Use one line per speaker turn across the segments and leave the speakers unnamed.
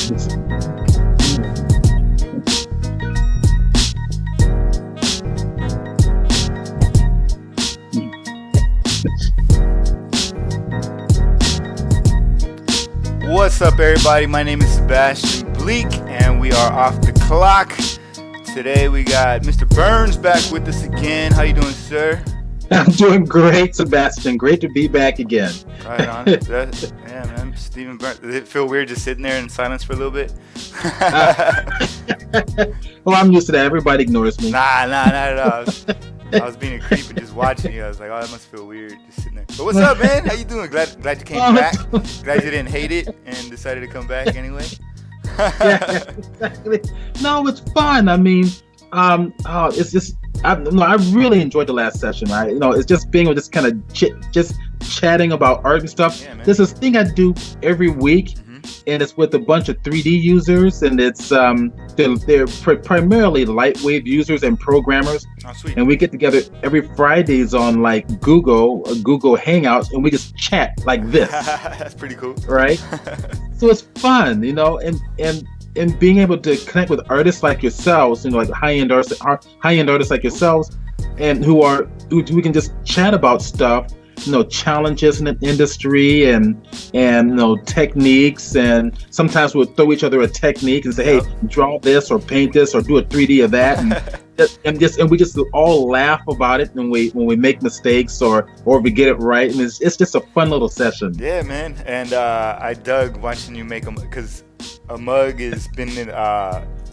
What's up, everybody? My name is Sebastian Bleak, and we are off the clock. Today we got Mr. Burns back with us again. How you doing, sir?
I'm doing great, Sebastian. Great to be back again.
Right on. Yeah, man. Stephen Burns. Does it feel weird just sitting there in silence for a little bit?
Well, I'm used to that. Everybody ignores me.
Nah, not at all. I was being a creep and just watching you. I was like, oh, that must feel weird just sitting there. But what's up, man? How you doing? Glad you came back. Glad you didn't hate it and decided to come back anyway.
Yeah, exactly. No, it's fun. I mean, it's just, I really enjoyed the last session. It's just being able to just kind of just chatting about art and stuff. Yeah, there's this thing I do every week. And it's with a bunch of 3D users, and it's they're primarily Lightwave users and programmers.
Oh, sweet.
And we get together every Fridays on like Google Hangouts, and we just chat like this.
That's pretty cool,
right? So it's fun, and being able to connect with artists like yourselves, like high-end artists like yourselves, and who we can just chat about stuff. Challenges in the industry and techniques, and sometimes we'll throw each other a technique and say, hey, draw this or paint this or do a 3D of that, and we just all laugh about it when we make mistakes or we get it right, and it's just a fun little session.
Yeah, man. And I dug watching you make them, because a mug has been in,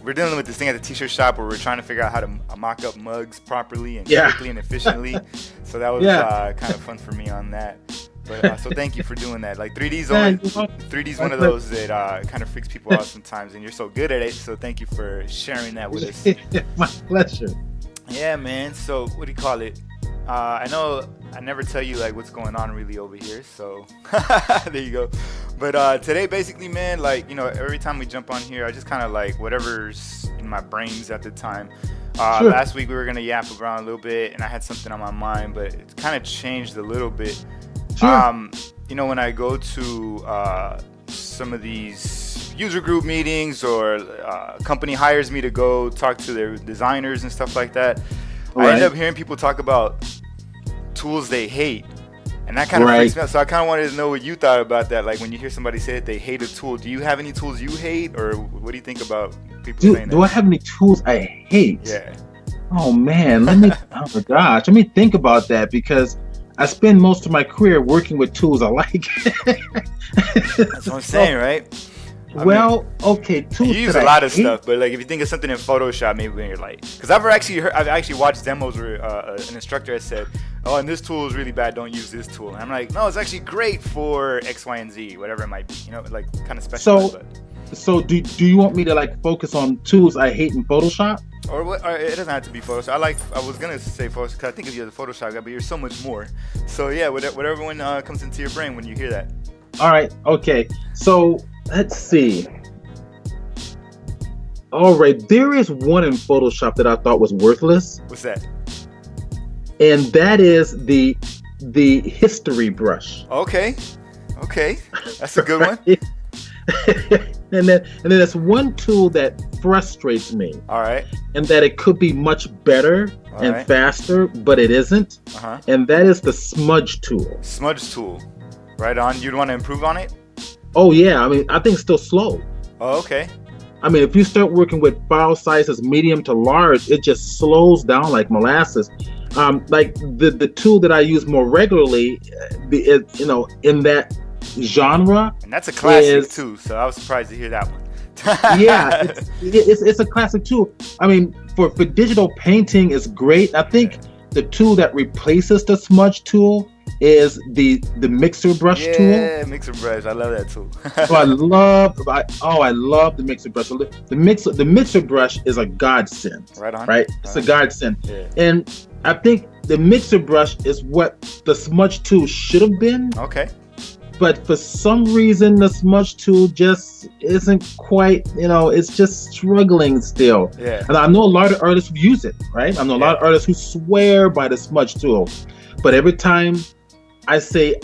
we're dealing with this thing at the t-shirt shop where we're trying to figure out how to mock up mugs properly and quickly and efficiently. So that was kind of fun for me on that. But so thank you for doing that. Like 3D's one of those that kind of freaks people out sometimes, and you're so good at it. So thank you for sharing that with us.
My pleasure.
Yeah, man. So what do you call it? I know I never tell you like what's going on really over here, so there you go. But today, basically, man, every time we jump on here, I just kind of like whatever's in my brains at the time.
Sure.
Last week we were gonna yap around a little bit, and I had something on my mind, but it's kind of changed a little bit.
Sure.
When I go to some of these user group meetings, or a company hires me to go talk to their designers and stuff like that. Right. I end up hearing people talk about tools they hate, and that kind of freaks me out. So I kind of wanted to know what you thought about that. Like when you hear somebody say that they hate a tool, do you have any tools you hate, or what do you think about people saying that?
Do I have any tools I hate?
Yeah.
Oh man, oh my gosh, let me think about that, because I spend most of my career working with tools I like.
That's what I'm saying, right?
Okay, tools.
You use a lot of stuff, but like if you think of something in Photoshop, maybe when you're like, because I've actually watched demos where an instructor has said, "Oh, and this tool is really bad. Don't use this tool." And I'm like, "No, it's actually great for X, Y, and Z, whatever it might be." Like kind of special.
So do you want me to like focus on tools I hate in Photoshop?
Or it doesn't have to be Photoshop. I was gonna say Photoshop because I think of you as a Photoshop guy, but you're so much more. So yeah, whatever one comes into your brain when you hear that.
All right. Okay. So let's see. All right. There is one in Photoshop that I thought was worthless.
What's that? And
that is the history brush.
Okay. That's a good one.
and then there's one tool that frustrates me.
All right.
And that it could be much better faster, but it isn't.
Uh-huh.
And that is the smudge tool.
Smudge tool. Right on. You'd want to improve on it?
Oh yeah. I mean, I think it's still slow.
Oh, okay.
I mean, if you start working with file sizes medium to large, it just slows down like molasses. Like the tool that I use more regularly, in that genre.
And that's a classic too, so I was surprised to hear that one.
Yeah, it's a classic tool. I mean, for digital painting, it's great. I think the tool that replaces the smudge tool is the mixer brush tool.
Yeah, mixer brush. I love that tool.
I love the mixer brush. The mixer brush is a godsend.
Right on.
Right? It's a godsend.
Yeah.
And I think the mixer brush is what the smudge tool should have been.
Okay.
But for some reason, the smudge tool just isn't quite, it's just struggling still.
Yeah.
And I know a lot of artists who use it, right? I know a lot of artists who swear by the smudge tool. But every time I say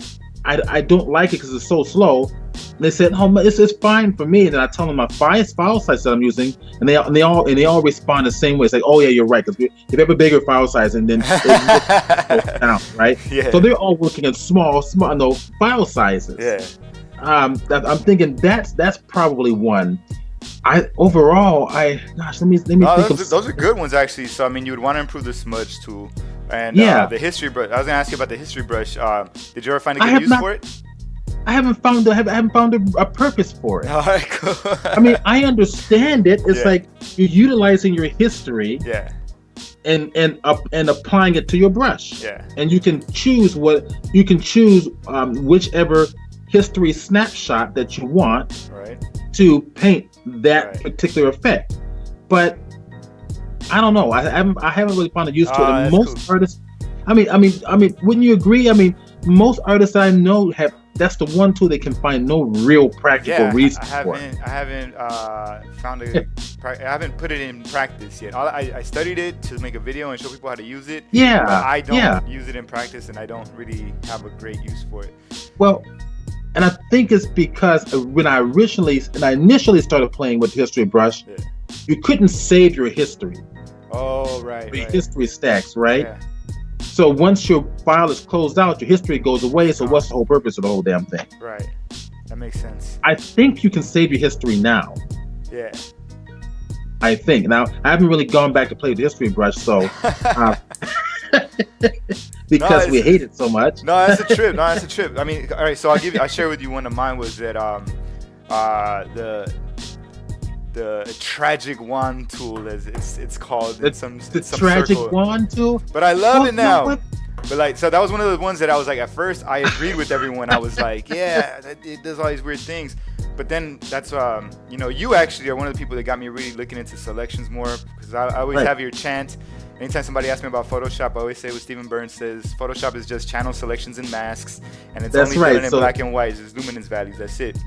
I don't like it because it's so slow, They said, "Oh, it's fine for me." And then I tell them my file size that I'm using, and they all respond the same way. It's like, "Oh yeah, you're right, because if you have a bigger file size, and then it goes down, right?"
Yeah.
So they're all working in small file sizes.
Yeah.
I'm thinking that's probably one. Let me think.
Those are good ones actually. So I mean, you would want to improve the smudge tool, and the history brush. I was gonna ask you about the history brush. Did you ever find a good use for it?
I haven't found a purpose for it.
All right, cool.
I mean, I understand it. It's like you're utilizing your history.
Yeah.
And applying it to your brush.
Yeah.
And you can choose whichever history snapshot that you want to paint that particular effect. But I don't know. I haven't really found a use to it. Most artists, I mean, wouldn't you agree? I mean, most artists I know have. That's the one tool they can find no real practical reason for.
I haven't I haven't put it in practice yet. I studied it to make a video and show people how to use it.
Yeah.
But I don't use it in practice, and I don't really have a great use for it.
Well, and I think it's because when I initially started playing with history brush, you couldn't save your history.
Oh, right.
Your history stacks, right?
Yeah.
So once your file is closed out, your history goes away. So what's the whole purpose of the whole damn thing?
Right. That makes sense.
I think you can save your history now.
Yeah.
I think. Now, I haven't really gone back to play with the history brush, so because we hate it so much.
No, that's a trip. I mean, all right. So I'll share with you one of mine was that the tragic wand tool, as it's called in some
tragic
circle.
Wand tool.
But I love it now. But so that was one of the ones that I was like, at first I agreed with everyone. I was like, yeah, it does all these weird things. But then that's you actually are one of the people that got me really looking into selections more, because I always have your chant. Anytime somebody asks me about Photoshop, I always say what Stephen Burns says: Photoshop is just channel selections and masks, and it's only done in black and white. It's just luminance values. That's it.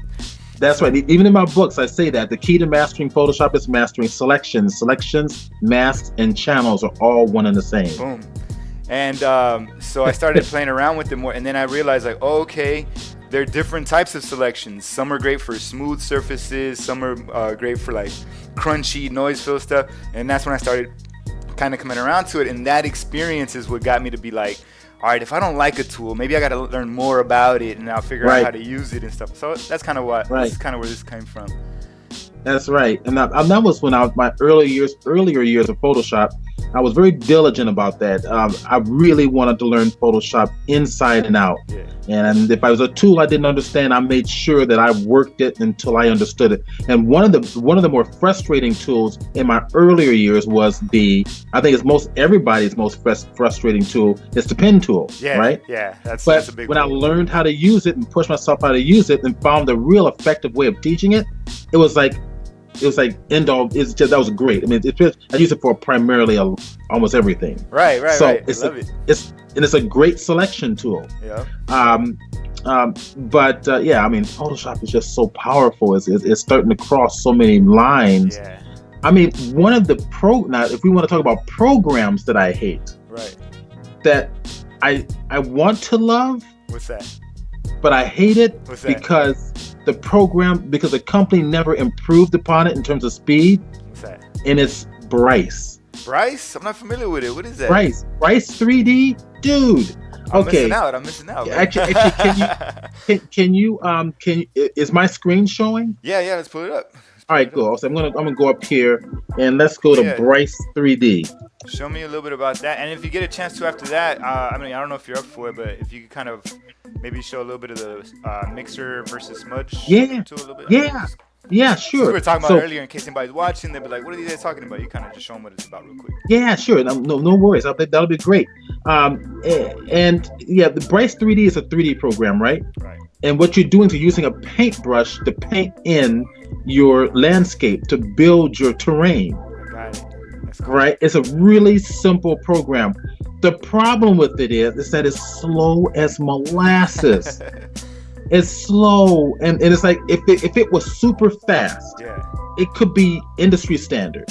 That's right. Even in my books, I say that the key to mastering Photoshop is mastering selections. Selections, masks, and channels are all one and the same.
Boom. And so I started playing around with it more, and then I realized, like, okay, there are different types of selections. Some are great for smooth surfaces. Some are great for like crunchy, noise-filled stuff. And that's when I started kind of coming around to it. And that experience is what got me to be like, all right, if I don't like a tool, maybe I got to learn more about it, and I'll figure out how to use it and stuff. So that's kind of that's kind of where this came from.
That's right. And that was when I was my earlier years of Photoshop. I was very diligent about that. I really wanted to learn Photoshop inside and out. Yeah. And if I was a tool I didn't understand, I made sure that I worked it until I understood it. And one of the more frustrating tools in my earlier years was I think it's everybody's most frustrating tool is the pen tool. Yeah. Right.
Yeah. That's a big
when I learned how to use it and pushed myself how to use it and found the real effective way of teaching it, it was like end all. That was great. I mean, I use it for primarily almost everything.
Right.
So
I love it.
It's a great selection tool.
Yeah.
I mean, Photoshop is just so powerful. It's starting to cross so many lines.
Yeah.
I mean, one of the now, if we want to talk about programs that I hate,
right?
That I want to love.
What's that?
But I hate it
because
the company never improved upon it in terms of speed.
What's that?
And it's Bryce.
Bryce? I'm not familiar with it. What is that?
Bryce 3D, dude.
I'm missing out.
Actually, can you is my screen showing?
Yeah. Let's pull it up.
All right, cool. So I'm gonna go up here and let's go to Bryce 3D.
Show me a little bit about that, and if you get a chance to after that, I mean, I don't know if you're up for it, but if you could kind of maybe show a little bit of the mixer versus smudge.
Yeah.
To a little bit.
Yeah, sure.
We were talking about earlier, in case anybody's watching, they'd be like, "What are these guys talking about?" You kind of just show them what it's about real quick.
Yeah, sure. No worries. That'll be great. The Bryce 3D is a 3D program, right?
Right.
And what you're doing is using a paintbrush to paint in your landscape to build your terrain.
Got it. That's cool.
Right? It's a really simple program. The problem with it is that it's slow as molasses. It's slow, and it's like if it was super fast, it could be industry standard.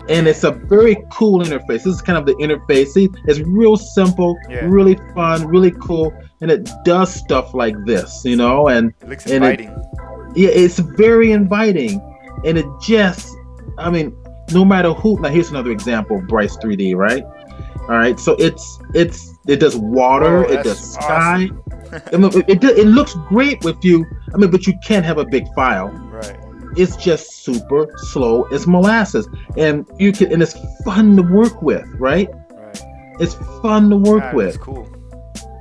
And it's a very cool interface. This is kind of the interface. See, it's real simple, really fun, really cool, and it does stuff like this, you know. And
it looks inviting.
It's very inviting, and it just, I mean, no matter who. Now here's another example of Bryce 3D, right? All right, so it does water, it does sky. Awesome. It looks great with you. I mean, but you can't have a big file.
Right.
It's just super slow as molasses, and it's fun to work with, right?
Right.
It's fun to work with.
That's cool.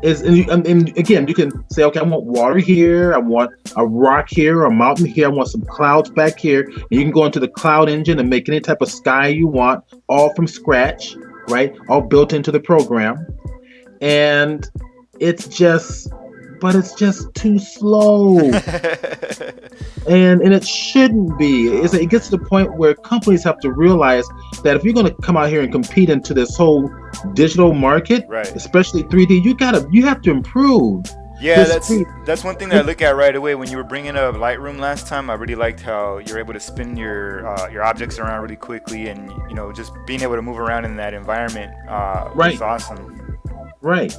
And again, you can say, okay, I want water here, I want a rock here, a mountain here, I want some clouds back here, and you can go into the cloud engine and make any type of sky you want, all from scratch, right? All built into the program, and it's just too slow. and it shouldn't be. It gets to the point where companies have to realize that if you're going to come out here and compete into this whole digital market,
right,
especially 3D, you have to improve.
Yeah, that's one thing that I look at right away. When you were bringing up Lightroom last time, I really liked how you're able to spin your objects around really quickly, and just being able to move around in that environment was awesome.
Right.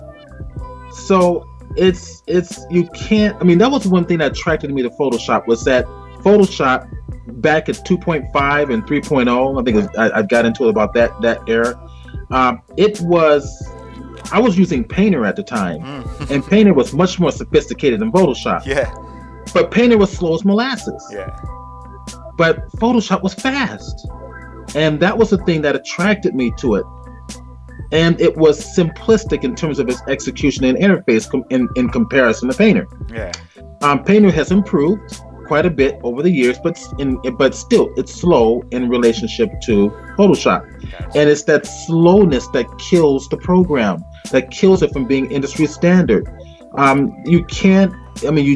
So it's you can't. I mean, that was one thing that attracted me to Photoshop, was that Photoshop back at 2.5 and 3.0. I think I got into it about that era. I was using Painter at the time, and Painter was much more sophisticated than Photoshop.
Yeah.
But Painter was slow as molasses.
Yeah.
But Photoshop was fast, and that was the thing that attracted me to it. And it was simplistic in terms of its execution and interface in comparison to Painter.
Yeah.
Painter has improved quite a bit over the years, but still it's slow in relationship to Photoshop. Gotcha. And it's that slowness that kills the program, that kills it from being industry standard. You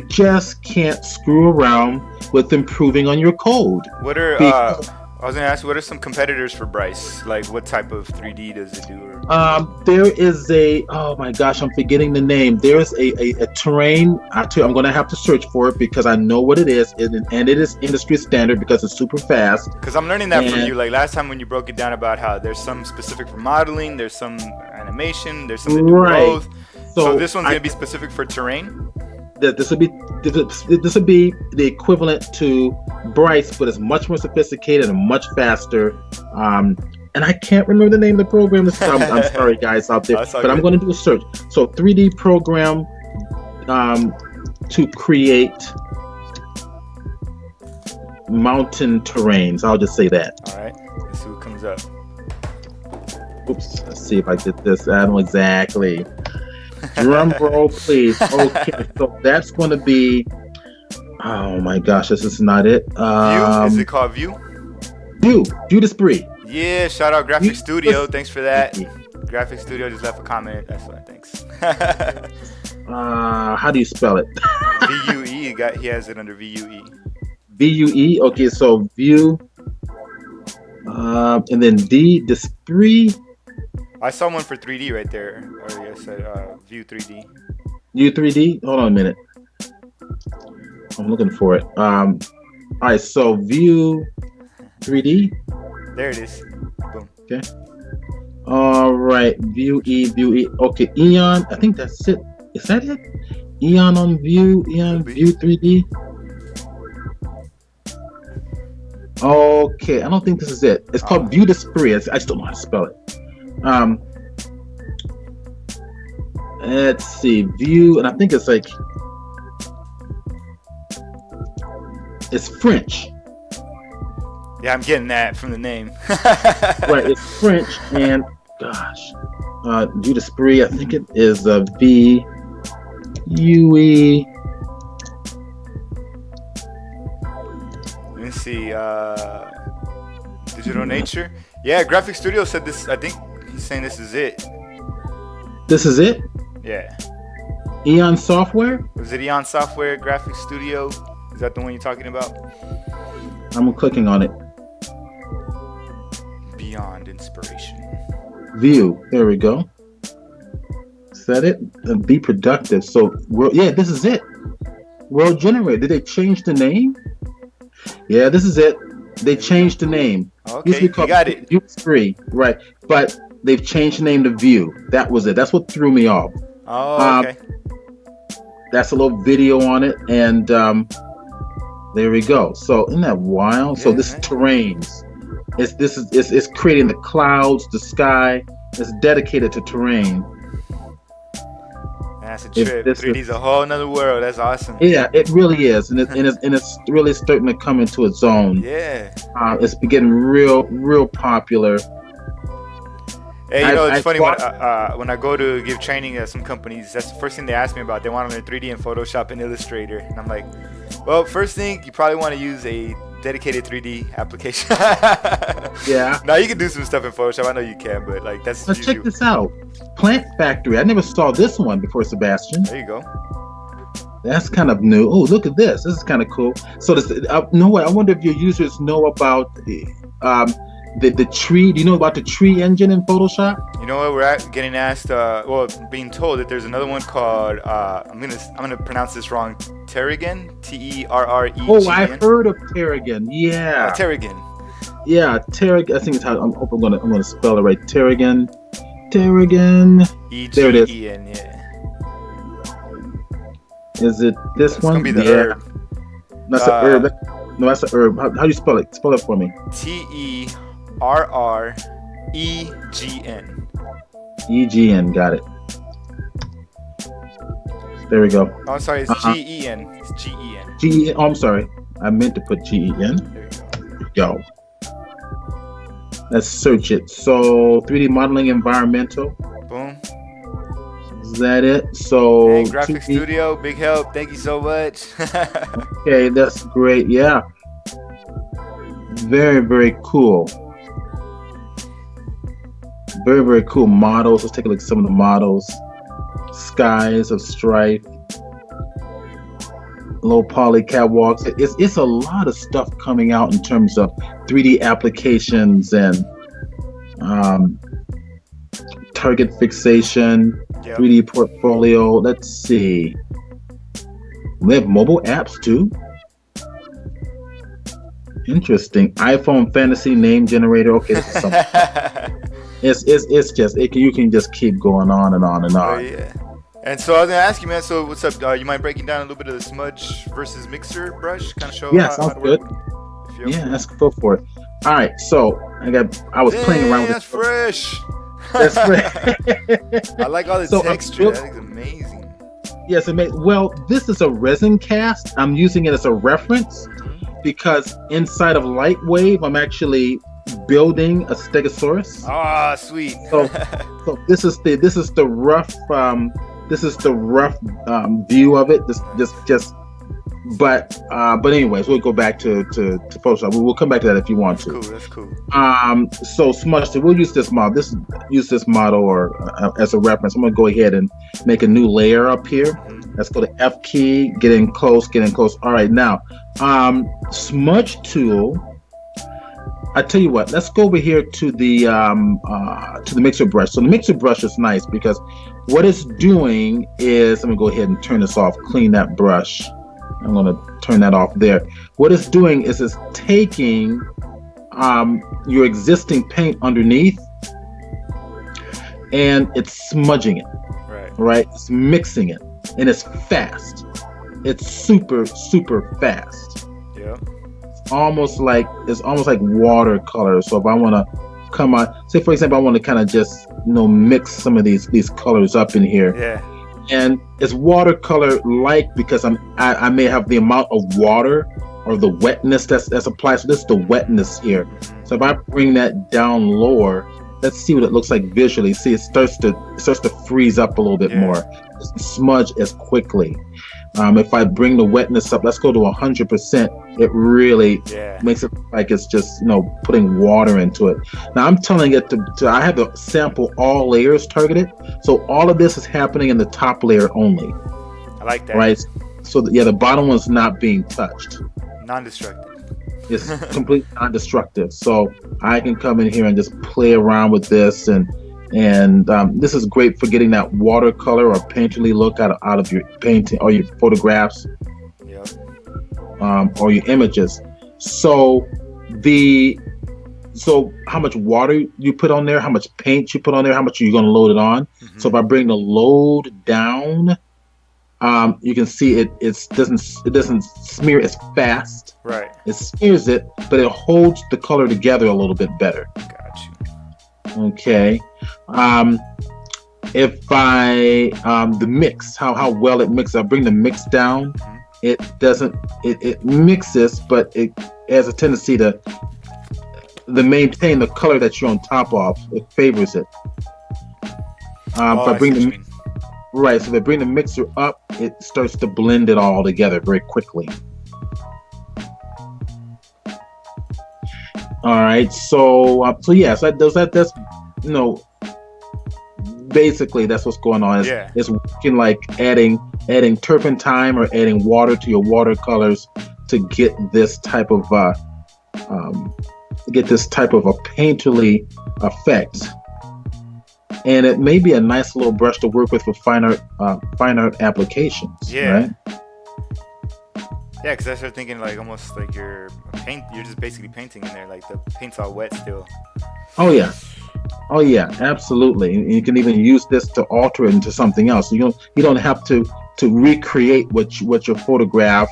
just can't screw around with improving on your code.
I was going to ask, what are some competitors for Bryce? Like, what type of 3D does it do?
There is oh my gosh, I'm forgetting the name. There's a terrain. I'm going to have to search for it because I know what it is, and it is industry standard because it's super fast.
Because I'm learning that from you. Like last time when you broke it down about how there's some specific for modeling, there's some animation, there's some to do both. So this one's going to be specific for terrain?
This would be the equivalent to Bryce, but it's much more sophisticated and much faster. And I can't remember the name of the program. I'm sorry, guys out there, but I'm going to do a search. So 3D program to create mountain terrains. I'll just say that.
All right. Let's see what comes up.
Oops. Let's see if I get this. I don't know exactly. Drum roll, please. Okay, so that's going to be. Oh my gosh, this is not it.
View? Is it called View?
View d'Esprit.
Yeah, shout out Graphic Studio. Thanks for that. Graphic Studio just left a comment. That's why. Thanks.
How do you spell it?
VUE. He has it under VUE.
VUE. Okay, so View. And then d'Esprit.
I saw one for 3D right there. Or I said View 3D.
View 3D? Hold on a minute. I'm looking for it. All right, so View 3D.
There it is. Boom.
Okay. All right, View E. Okay, Eon. I think that's it. Is that it? Eon on View. Eon View 3D. Okay, I don't think this is it. It's called View d'Esprit. I just don't know how to spell it. Let's see, View, and I think it's like it's French.
Yeah, I'm getting that from the name.
Right, it's French, and gosh, View d'Esprit. I think it is VUE.
Let me see. Digital Nature. Yeah, Graphic Studio said this. I think he's saying this is it.
This is it?
Yeah.
Eon Software?
Was it Eon Software Graphic Studio? Is that the one you're talking about?
I'm clicking on it.
Beyond Inspiration.
View. There we go. Set it and be productive. So, this is it. World Generator. Did they change the name? Yeah, this is it. They changed the name.
Okay, you got it.
View 3, right? But they've changed the name to View. That was it. That's what threw me off.
Oh, okay.
That's a little video on it, and there we go. So isn't that wild? So this is terrains. It's creating the clouds, the sky. It's dedicated to terrain.
That's a trip. 3D's a whole nother world. That's awesome.
Yeah, it really is, and it's really starting to come into its own.
Yeah.
It's getting real popular.
Hey, it's funny when I go to give training at some companies, that's the first thing they ask me about. They want to learn 3D in Photoshop and Illustrator, and I'm like, well, first thing, you probably want to use a dedicated 3D application.
Yeah.
Now you can do some stuff in Photoshop. I know you can, but like that's.
Let's check this out. Plant Factory. I never saw this one before, Sebastian.
There you go.
That's kind of new. Oh, look at this. This is kind of cool. So this, no way. I wonder if your users know about the tree. Do you know about the tree engine in Photoshop?
You know what? We're getting asked. Being told that there's another one called. I'm gonna pronounce this wrong. Terrigen. Terregen.
Oh, I've heard of Terrigen. Yeah.
Terrigen.
Yeah, Terrigen. I think it's how. I'm gonna spell it right. Terrigen. Terrigen. There it is.
E-G-E-N, yeah.
Is it this one?
It's gonna be the herb.
That's an herb. No, that's an herb. How do you spell it? Spell it for me.
Terregen.
E-G-N. Got it. There we go.
Oh, I'm sorry. It's G-E-N. It's G-E-N.
G-E-N. Oh, I'm sorry. I meant to put G-E-N.
There you go.
Let's search it. So 3D modeling environmental.
Boom.
Is that it? So
hey, Graphic Studio, big help. Thank you so much.
Okay, that's great. Yeah. Very cool. Very cool models. Let's take a look at some of the models. Skies of Strife. Low poly catwalks. It's a lot of stuff coming out in terms of 3D applications and target fixation, 3D portfolio. Let's see. We have mobile apps too. Interesting. iPhone fantasy name generator. Okay, this is something. it's just you can just keep going on and on and on.
Oh, yeah. And so I was gonna ask you, man. So what's up? You mind breaking down a little bit of the smudge versus mixer brush? Kind of show.
Yeah, sounds good. Yeah, let's go for it. All right, so I was playing around with
that's fresh.
That's fresh.
I like all the texture. That's amazing.
Yes, amazing. Well, this is a resin cast. I'm using it as a reference because inside of Lightwave, I'm actually building a Stegosaurus.
Ah, sweet.
So this is the rough. This is the rough view of it. But anyways, we'll go back to Photoshop. We'll come back to that if you want to.
That's cool.
So Smudge, we'll use this model. Use this model or as a reference. I'm gonna go ahead and make a new layer up here. Let's go to F key. Get in close. All right, now Smudge tool. I tell you what, let's go over here to the mixer brush. So the mixer brush is nice because what it's doing is, let me go ahead and turn this off, clean that brush. I'm going to turn that off there. What it's doing is it's taking your existing paint underneath and it's smudging it. Right? It's mixing it and it's fast. It's super fast.
Yeah.
It's almost like watercolor. So if I want to come on, say for example, I want to kind of just mix some of these colors up in here.
Yeah.
And it's watercolor like because I may have the amount of water or the wetness that's applied. So this is the wetness here. So if I bring that down lower, let's see what it looks like visually. See, it starts to freeze up a little bit more. It doesn't smudge as quickly. If I bring the wetness up, let's go to 100%. It really makes it like it's just putting water into it. Now I'm telling it to I have to sample all layers targeted, so all of this is happening in the top layer only.
I like that.
Right. So the bottom one's not being touched.
Non-destructive.
It's completely non-destructive. So I can come in here and just play around with this and this is great for getting that watercolor or painterly look out of your painting or your photographs, or your images. So So how much water you put on there, how much paint you put on there, how much are you going to load it on? Mm-hmm. So if I bring the load down, you can see it doesn't smear as fast.
Right.
It smears it, but it holds the color together a little bit better.
Got you.
Okay. If I the mix, how well it mixes, I bring the mix down. Mm-hmm. It mixes, but it has a tendency to maintain the color that you're on top of. It favors it. If I bring the right, so if I bring the mixer up, it starts to blend it all together very quickly. All right, so yes, that's basically that's what's going on. It's working like adding turpentine or adding water to your watercolors to get this type of a painterly effect. And it may be a nice little brush to work with for fine art applications.
Yeah.
Right?
Yeah, because I started thinking like almost like you're just basically painting in there, like the paint's all wet still.
Oh yeah, absolutely. And you can even use this to alter it into something else. So you don't have to recreate what your photograph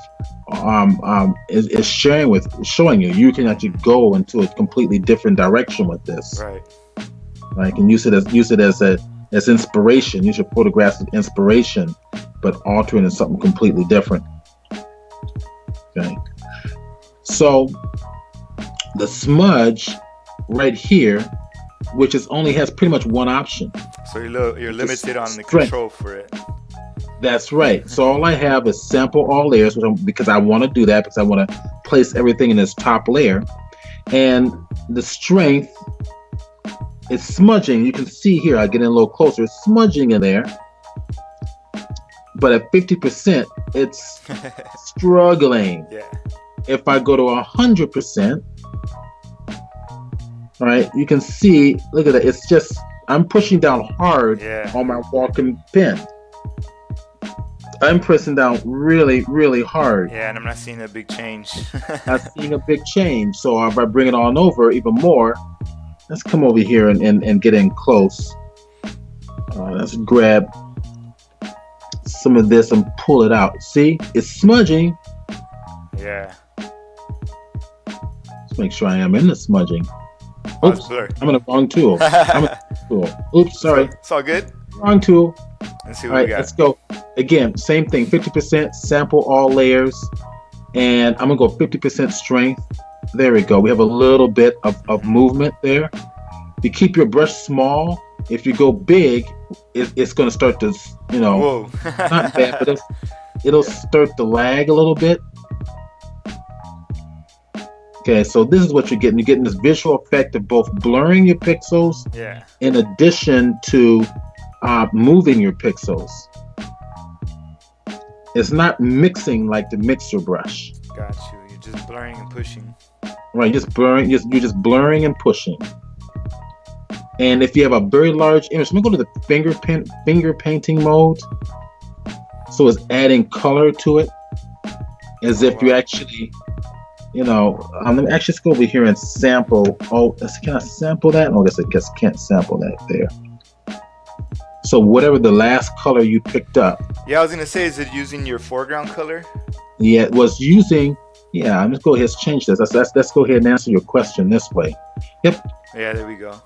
is showing you. You can actually go into a completely different direction with this.
Right.
Right, and use it as inspiration. Use your photographs as inspiration, but alter it into something completely different. Okay. So the smudge right here, which only has pretty much one option.
So you're limited on the control for it.
That's right. So all I have is sample all layers, because I want to do that, because I want to place everything in this top layer. And the strength, it's smudging. You can see here, I get in a little closer, it's smudging in there. But at 50%, it's struggling.
Yeah.
If I go to 100%, all right, you can see, look at that. It's just, I'm pushing down hard on my walking pen. I'm pressing down really, really hard.
Yeah, and I'm not seeing a big change.
Not seeing a big change. So if I bring it on over even more, let's come over here and get in close. Let's grab some of this and pull it out. See, it's smudging.
Yeah.
Let's make sure I am in the smudging. Oops, I'm in the wrong tool. Oops, sorry.
It's all good.
Wrong tool.
Let's see what we got.
Let's go. Again, same thing. 50%, sample all layers, and I'm gonna go 50% strength. There we go. We have a little bit of movement there. You keep your brush small. If you go big, it's gonna start to,
Whoa.
not bad, but it'll start to lag a little bit. Okay, so this is what you're getting. You're getting this visual effect of both blurring your pixels, in addition to moving your pixels. It's not mixing like the mixer brush.
Got you. You're just blurring and pushing.
Right, you're just blurring and pushing. And if you have a very large image, I'm gonna go to the finger painting mode. So it's adding color to it, as if you actually, let me actually go over here and sample. Oh, can I sample that? Oh, I guess I can't sample that there. So whatever the last color you picked up.
Yeah, I was gonna say, is it using your foreground color?
Yeah, it was using. Yeah, I'm just go ahead and change this. Let's go ahead and answer your question this way. Yep.
Yeah, there we go.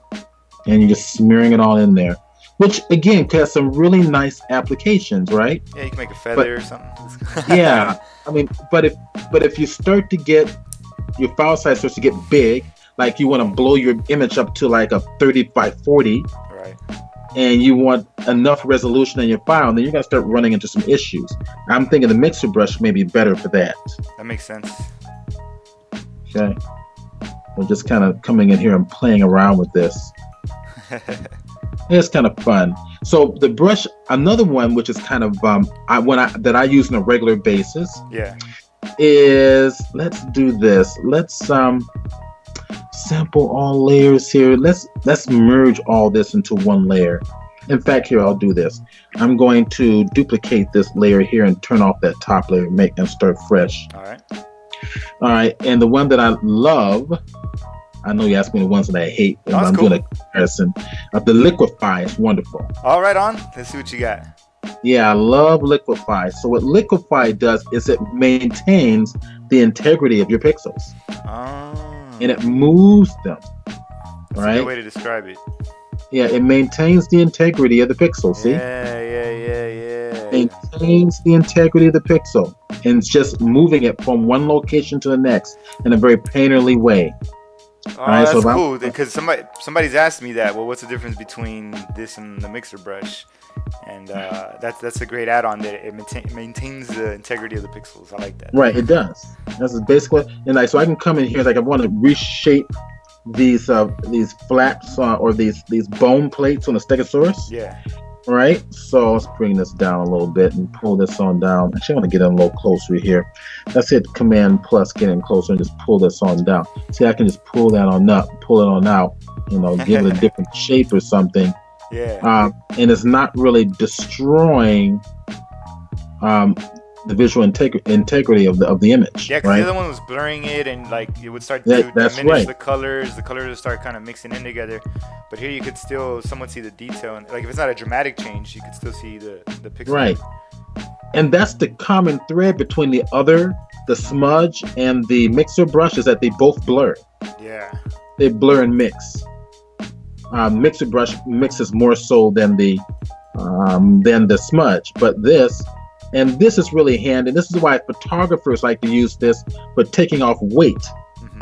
And you're just smearing it all in there, which again has some really nice applications, right?
Yeah, you can make a feather or something.
Yeah, I mean, but if you start to get your file size starts to get big, like you want to blow your image up to like a 30 by 40,
right?
And you want enough resolution in your file, then you're gonna start running into some issues. I'm thinking the mixer brush may be better for that.
That makes sense.
Okay, we're just kind of coming in here and playing around with this. It's kind of fun. So the brush, another one which is kind of that I use on a regular basis.
Yeah.
Is, let's do this. Let's sample all layers here. Let's merge all this into one layer. In fact, here I'll do this. I'm going to duplicate this layer here and turn off that top layer, and start fresh.
All right.
All right, and the one that I love, I know you asked me the ones that I hate, and I'm doing a comparison. The Liquify is wonderful.
All right, on. Let's see what you got.
Yeah, I love Liquify. So what Liquify does is it maintains the integrity of your pixels. And it moves them.
That's a good way to describe it.
Yeah, it maintains the integrity of the pixel. See?
Yeah.
Maintains the integrity of the pixel. And it's just moving it from one location to the next in a very painterly way.
Oh, right, that's cool. Because somebody's asked me that. Well, what's the difference between this and the mixer brush? And that's a great add-on that it maintains the integrity of the pixels. I like that.
Right, it does. That's basically, and like, so I can come in here, like I want to reshape these flaps or these bone plates on the Stegosaurus.
Yeah.
Right. So let's bring this down a little bit and pull this on down. Actually, I want to get in a little closer here. Let's hit Command plus, get in closer, and just pull this on down. See, I can just pull that on up, pull it on out. You know, give it a different shape or something.
Yeah.
And it's not really destroying the visual integrity of the image.
Yeah, because the other one was blurring it, and like it would start to diminish the colors. The colors would start kind of mixing in together. But here you could still somewhat see the detail, and like if it's not a dramatic change, you could still see the pixel.
Right. And that's the common thread between the smudge and the mixer brush, is that they both blur.
Yeah.
They blur and mix. Mixer brush mixes more so than the smudge, but this is really handy. This is why photographers like to use this for taking off weight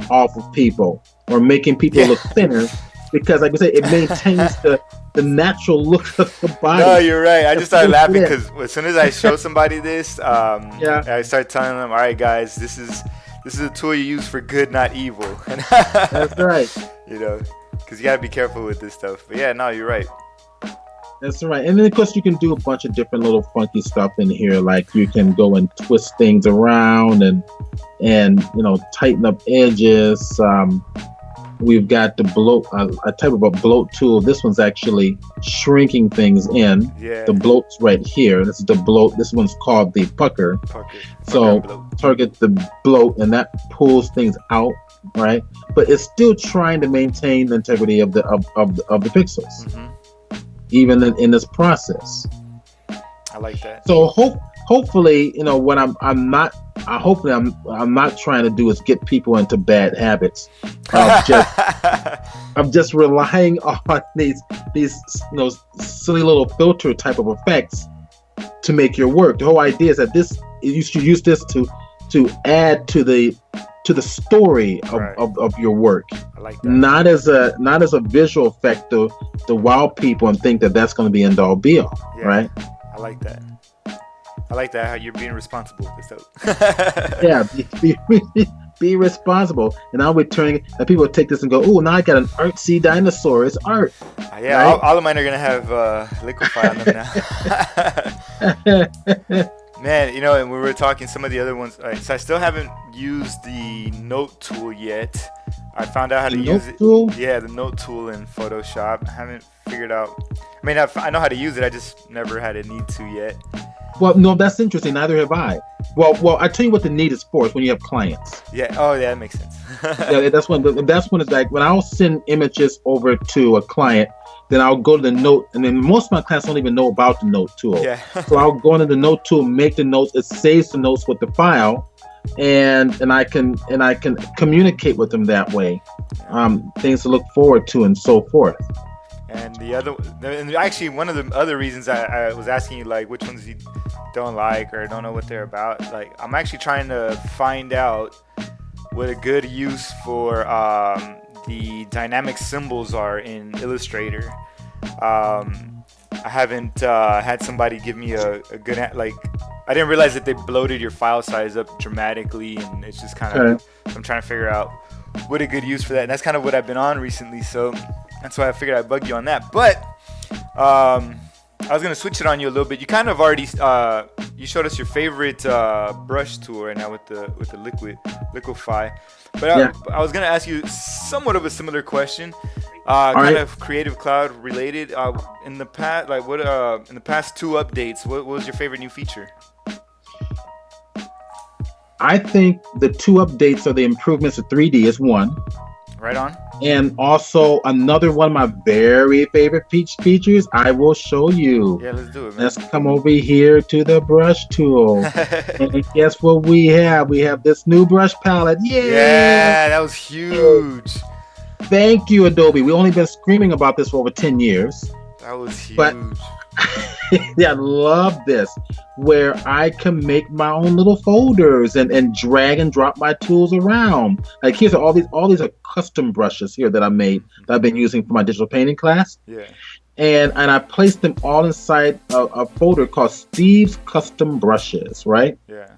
off of people or making people look thinner, because like I said, it maintains the natural look of the body.
No, you're right. I just started laughing because as soon as I show somebody this, I start telling them, all right, guys, this is a tool you use for good, not evil.
That's right.
You know, because you got to be careful with this stuff. But yeah, no, you're right.
That's right. And then, of course, you can do a bunch of different little funky stuff in here. Like you can go and twist things around and you know, tighten up edges. We've got the bloat, a type of a bloat tool. This one's actually shrinking things in.
Yeah.
The bloat's right here. This is the bloat. This one's called the pucker. So target the bloat, and that pulls things out, right? But it's still trying to maintain the integrity of the pixels, even in this process.
I like that.
So hopefully, you know, what I'm not trying to do is get people into bad habits of just relying on these you know, silly little filter type of effects to make your work. The whole idea is that you should use this to add to the story of your work. I like that. Not as a visual effect to wow people and think that that's going to be end all be all. Yeah, right?
I like that. I like that, how you're being responsible with this stuff.
Yeah, be responsible. And I'll be turning, and people take this and go, oh, now I got an artsy dinosaur. It's art.
Yeah, right? all of mine are going to have Liquify on them now. Man, you know, and we were talking some of the other ones. So I still haven't used the note tool yet. I found out how to use it. Yeah, the note tool in Photoshop. I haven't figured out. I mean, I know how to use it. I just never had a need to yet.
Well, no, that's interesting. Neither have I. Well, I tell you what the need is for. Is when you have clients.
Yeah. Oh, yeah, that makes sense.
Yeah, that's when it's like when I'll send images over to a client, then I'll go to the note, and then most of my clients don't even know about the note tool.
Yeah.
So I'll go into the note tool, make the notes. It saves the notes with the file, and I can communicate with them that way. Things to look forward to and so forth.
And actually one of the other reasons I was asking you, like, which ones you don't like or don't know what they're about, like, I'm actually trying to find out what a good use for the dynamic symbols are in Illustrator. I haven't had somebody give me a good, like, I didn't realize that they bloated your file size up dramatically, and it's just kind of, I'm trying to figure out what a good use for that. And that's kind of what I've been on recently, so that's why I figured I'd bug you on that. But I was going to switch it on you a little bit. You kind of already you showed us your favorite brush tool right now with the Liquify. But I was going to ask you somewhat of a similar question, kind of Creative Cloud related. In the past, like in the past 2 updates, what was your favorite new feature?
I think the two updates are the improvements to 3D is one.
Right on.
And also another one of my very favorite features, I will show you.
Yeah, let's do it, man.
Let's come over here to the brush tool. And guess what we have? We have this new brush palette. Yay!
Yeah, that was huge.
Thank you, Adobe. We've only been screaming about this for over 10 years.
That was huge.
But yeah, I love this, where I can make my own little folders and drag and drop my tools around. Like here's all these are custom brushes here that I made that I've been using for my digital painting class.
Yeah.
And I placed them all inside a folder called Steve's Custom Brushes, right?
Yeah.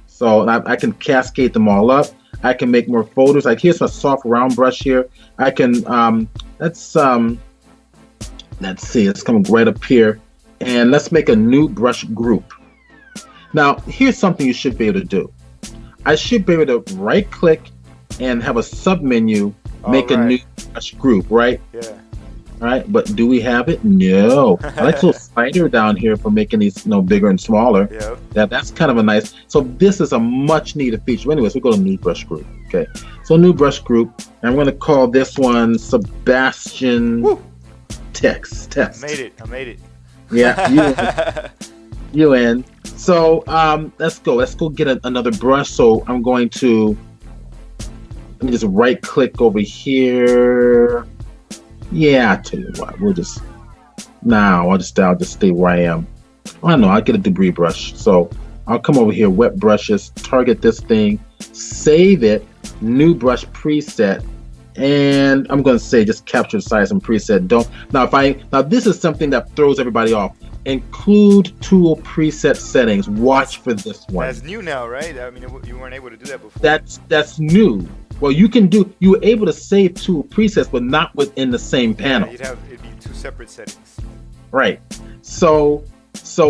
So I can cascade them all up. I can make more folders. Like here's a soft round brush here. I can let's see, it's coming right up here. And let's make a new brush group. Now, here's something you should be able to do. I should be able to right click and have a sub menu, make a new brush group, right?
Yeah.
All right, but do we have it? No. I like a little slider down here for making these bigger and smaller.
Yeah.
That's kind of a nice. So this is a much needed feature. Anyways, we go to new brush group. Okay. So new brush group. And I'm going to call this one Sebastian.
Woo.
Test.
I made it.
Yeah, you in. So let's go get another brush. So I'm going to, let me just right click over here. Yeah, I tell you what, I'll just stay where I am. I don't know, I'll get a debris brush. So I'll come over here, wet brushes, target this thing, save it, new brush preset. And I'm going to say just capture the size and preset. Now this is something that throws everybody off. Include tool preset settings. Watch for this one.
That's new now, right? I mean, you weren't able to do that before.
That's new. Well, you were able to save tool presets, but not within the same panel.
Yeah, it'd be two separate settings.
Right. So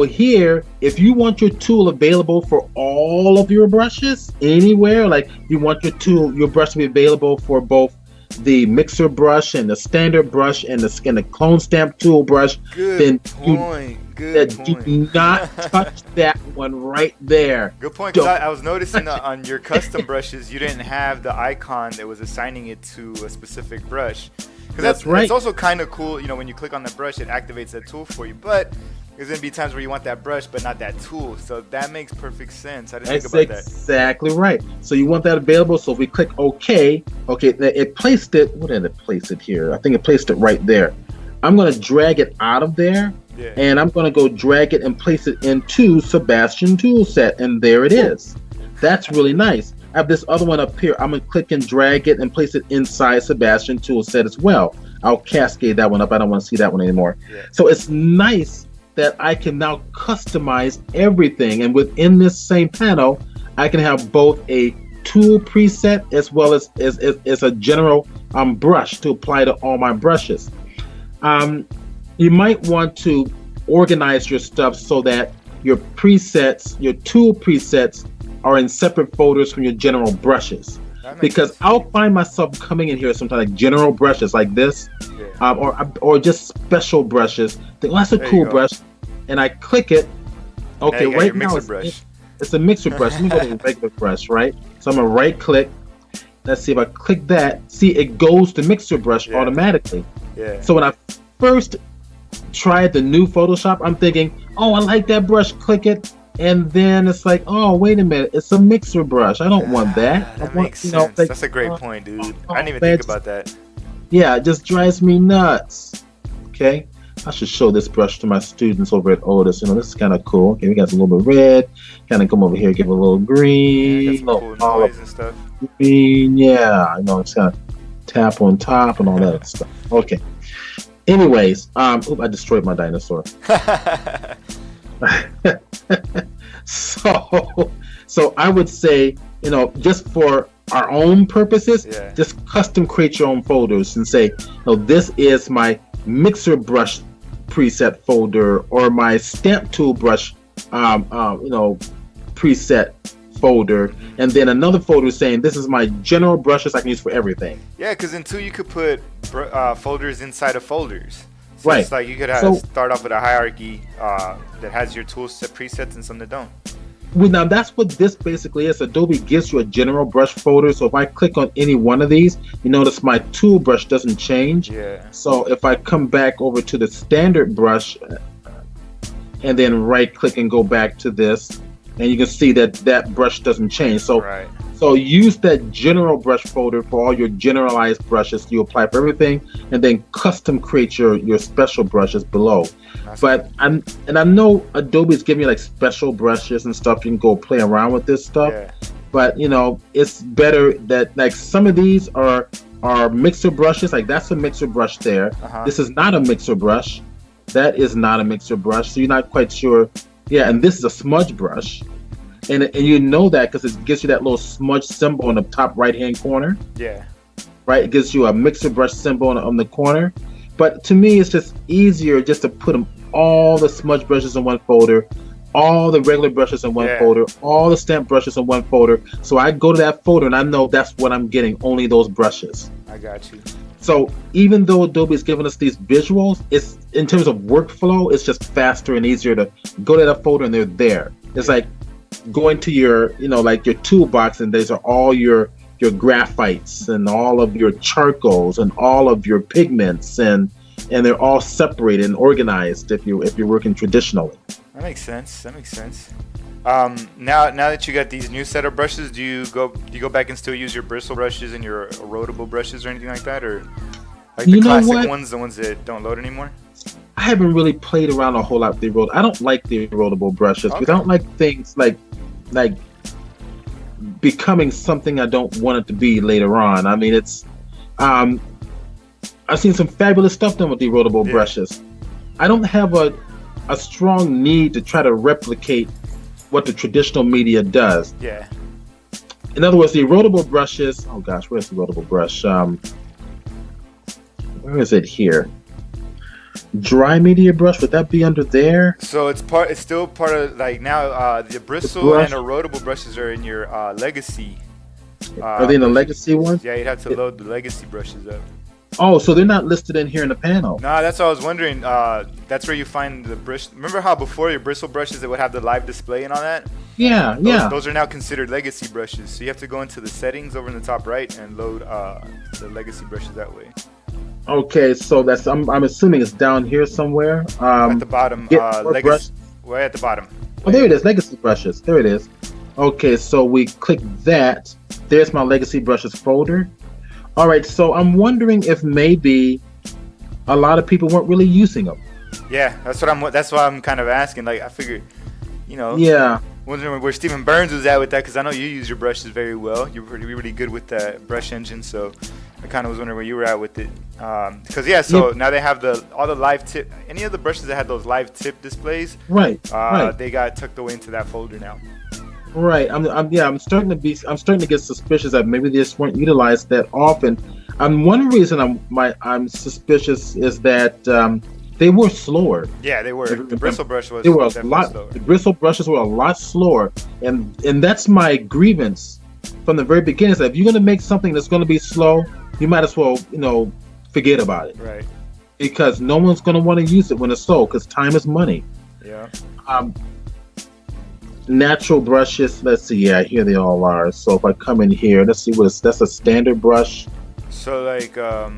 here, if you want your tool available for all of your brushes anywhere, like you want your brush to be available for both the mixer brush and the standard brush and the clone stamp tool brush,
Good point.
Do not touch that one right there.
Good point. Because I was noticing on your custom brushes, you didn't have the icon that was assigning it to a specific brush. That's right. It's also kind of cool, when you click on the brush, it activates that tool for you. But there's going to be times where you want that brush, but not that tool. So that makes perfect sense. I didn't think about that. That's
exactly right. So you want that available. So if we click OK, it placed it. Where did it place it here? I think it placed it right there. I'm going to drag it out of there. Yeah. And I'm going to go drag it and place it into Sebastian Toolset. And there it is. That's really nice. I have this other one up here. I'm going to click and drag it and place it inside Sebastian Toolset as well. I'll cascade that one up. I don't want to see that one anymore. Yeah. So it's nice that I can now customize everything, and within this same panel I can have both a tool preset as well as a general brush to apply to all my brushes. You might want to organize your stuff so that your tool presets are in separate folders from your general brushes, because I'll find myself coming in here sometimes like general brushes like this, or just special brushes. That's a cool brush. And I click it. Okay, right now it's a mixer brush. Let me go to the regular brush, right? So I'm gonna right click. Let's see if I click that. See, it goes to mixer brush automatically. Yeah. So when I first tried the new Photoshop, I'm thinking, oh, I like that brush. Click it, and then it's like, oh, wait a minute, it's a mixer brush. I don't want that.
That makes sense. That's a great point, dude. I didn't even think about that.
Yeah, it just drives me nuts. Okay. I should show this brush to my students over at Otis. This is kind of cool. Okay, we got a little bit of red. Kind of come over here, give it a little green.
Got some cool noise and stuff.
Green, yeah. It's kind of tap on top and all that stuff. Okay. Anyways, I destroyed my dinosaur. So I would say, just for our own purposes, just custom create your own folders and say, this is my mixer brush preset folder or my stamp tool brush preset folder, and then another folder saying this is my general brushes I can use for everything.
Yeah, because in two you could put folders inside of folders. So
right.
It's like you could start off with a hierarchy that has your tool set presets and some that don't.
Well, now that's what this basically is. Adobe gives you a general brush folder. So if I click on any one of these, you notice my tool brush doesn't change.
Yeah.
So if I come back over to the standard brush and then right click and go back to this, and you can see that that brush doesn't change. So
Right.
so use that general brush folder for all your generalized brushes. You apply for everything, and then custom create your special brushes below. But I know Adobe's giving you like special brushes and stuff. You can go play around with this stuff.
Yeah.
But you know, it's better that like some of these are mixer brushes. Like that's a mixer brush there. This is not a mixer brush. That is not a mixer brush. So you're not quite sure. Yeah, and this is a smudge brush. And you know that because it gives you that little smudge symbol in the top right-hand corner.
Yeah.
Right? It gives you a mixer brush symbol on the corner. But to me, it's just easier just to put all the smudge brushes in one folder, all the regular brushes in one folder, all the stamp brushes in one folder. So I go to that folder and I know that's what I'm getting, only those brushes.
I got you.
So even though Adobe is giving us these visuals, it's in terms of workflow, it's just faster and easier to go to that folder and they're there. It's like going to your, you know, like your toolbox and these are all your graphites and all of your charcoals and all of your pigments and they're all separated and organized if you're working traditionally.
That makes sense. Now that you got these new set of brushes, do you go back and still use your bristle brushes and your erodible brushes or anything like that, or like the classic ones, the ones that don't load anymore?
I haven't really played around a whole lot with the erodible. I don't like the erodible brushes because I don't like things like becoming something I don't want it to be later on. I mean, it's I've seen some fabulous stuff done with the erodible brushes. I don't have a strong need to try to replicate what the traditional media does.
Yeah.
In other words, the erodible brushes. Oh gosh, where's the erodible brush? Where is it here? Dry media brush, would that be under there?
So it's still part of like now the bristle and erodible brushes are in your legacy.
Are they in the legacy ones?
Yeah, you'd have to load the legacy brushes up.
Oh, so they're not listed in here in the panel.
No, that's what I was wondering. That's where you find the brush. Remember how before your bristle brushes that would have the live display and all that?
Yeah,
Those are now considered legacy brushes. So you have to go into the settings over in the top right and load the legacy brushes that way.
Okay, so that's I'm assuming it's down here somewhere.
At the bottom, legacy. Way at the bottom.
Oh, there it is, legacy brushes. There it is. Okay, so we click that. There's my legacy brushes folder. All right, so I'm wondering if maybe a lot of people weren't really using them.
Yeah, that's why I'm kind of asking. Like, I figured, you know.
Yeah.
Wondering where Stephen Burns was at with that, because I know you use your brushes very well. You're really good with that brush engine, so I kind of was wondering where you were at with it. Because now they have all the live tip. Any of the brushes that had those live tip displays,
right.
They got tucked away into that folder now.
Right. I'm starting to get suspicious that maybe they just weren't utilized that often. One reason I'm suspicious is that they were slower.
Yeah, they were. The bristle brush was.
They were a lot slower. The bristle brushes were a lot slower, and that's my grievance from the very beginning. Is that if you're going to make something that's going to be slow, you might as well, forget about it.
Right.
Because no one's going to want to use it when it's slow, because time is money.
Yeah.
Natural brushes. Let's see. Yeah, here they all are. So if I come in here, let's see that's a standard brush.
So like, let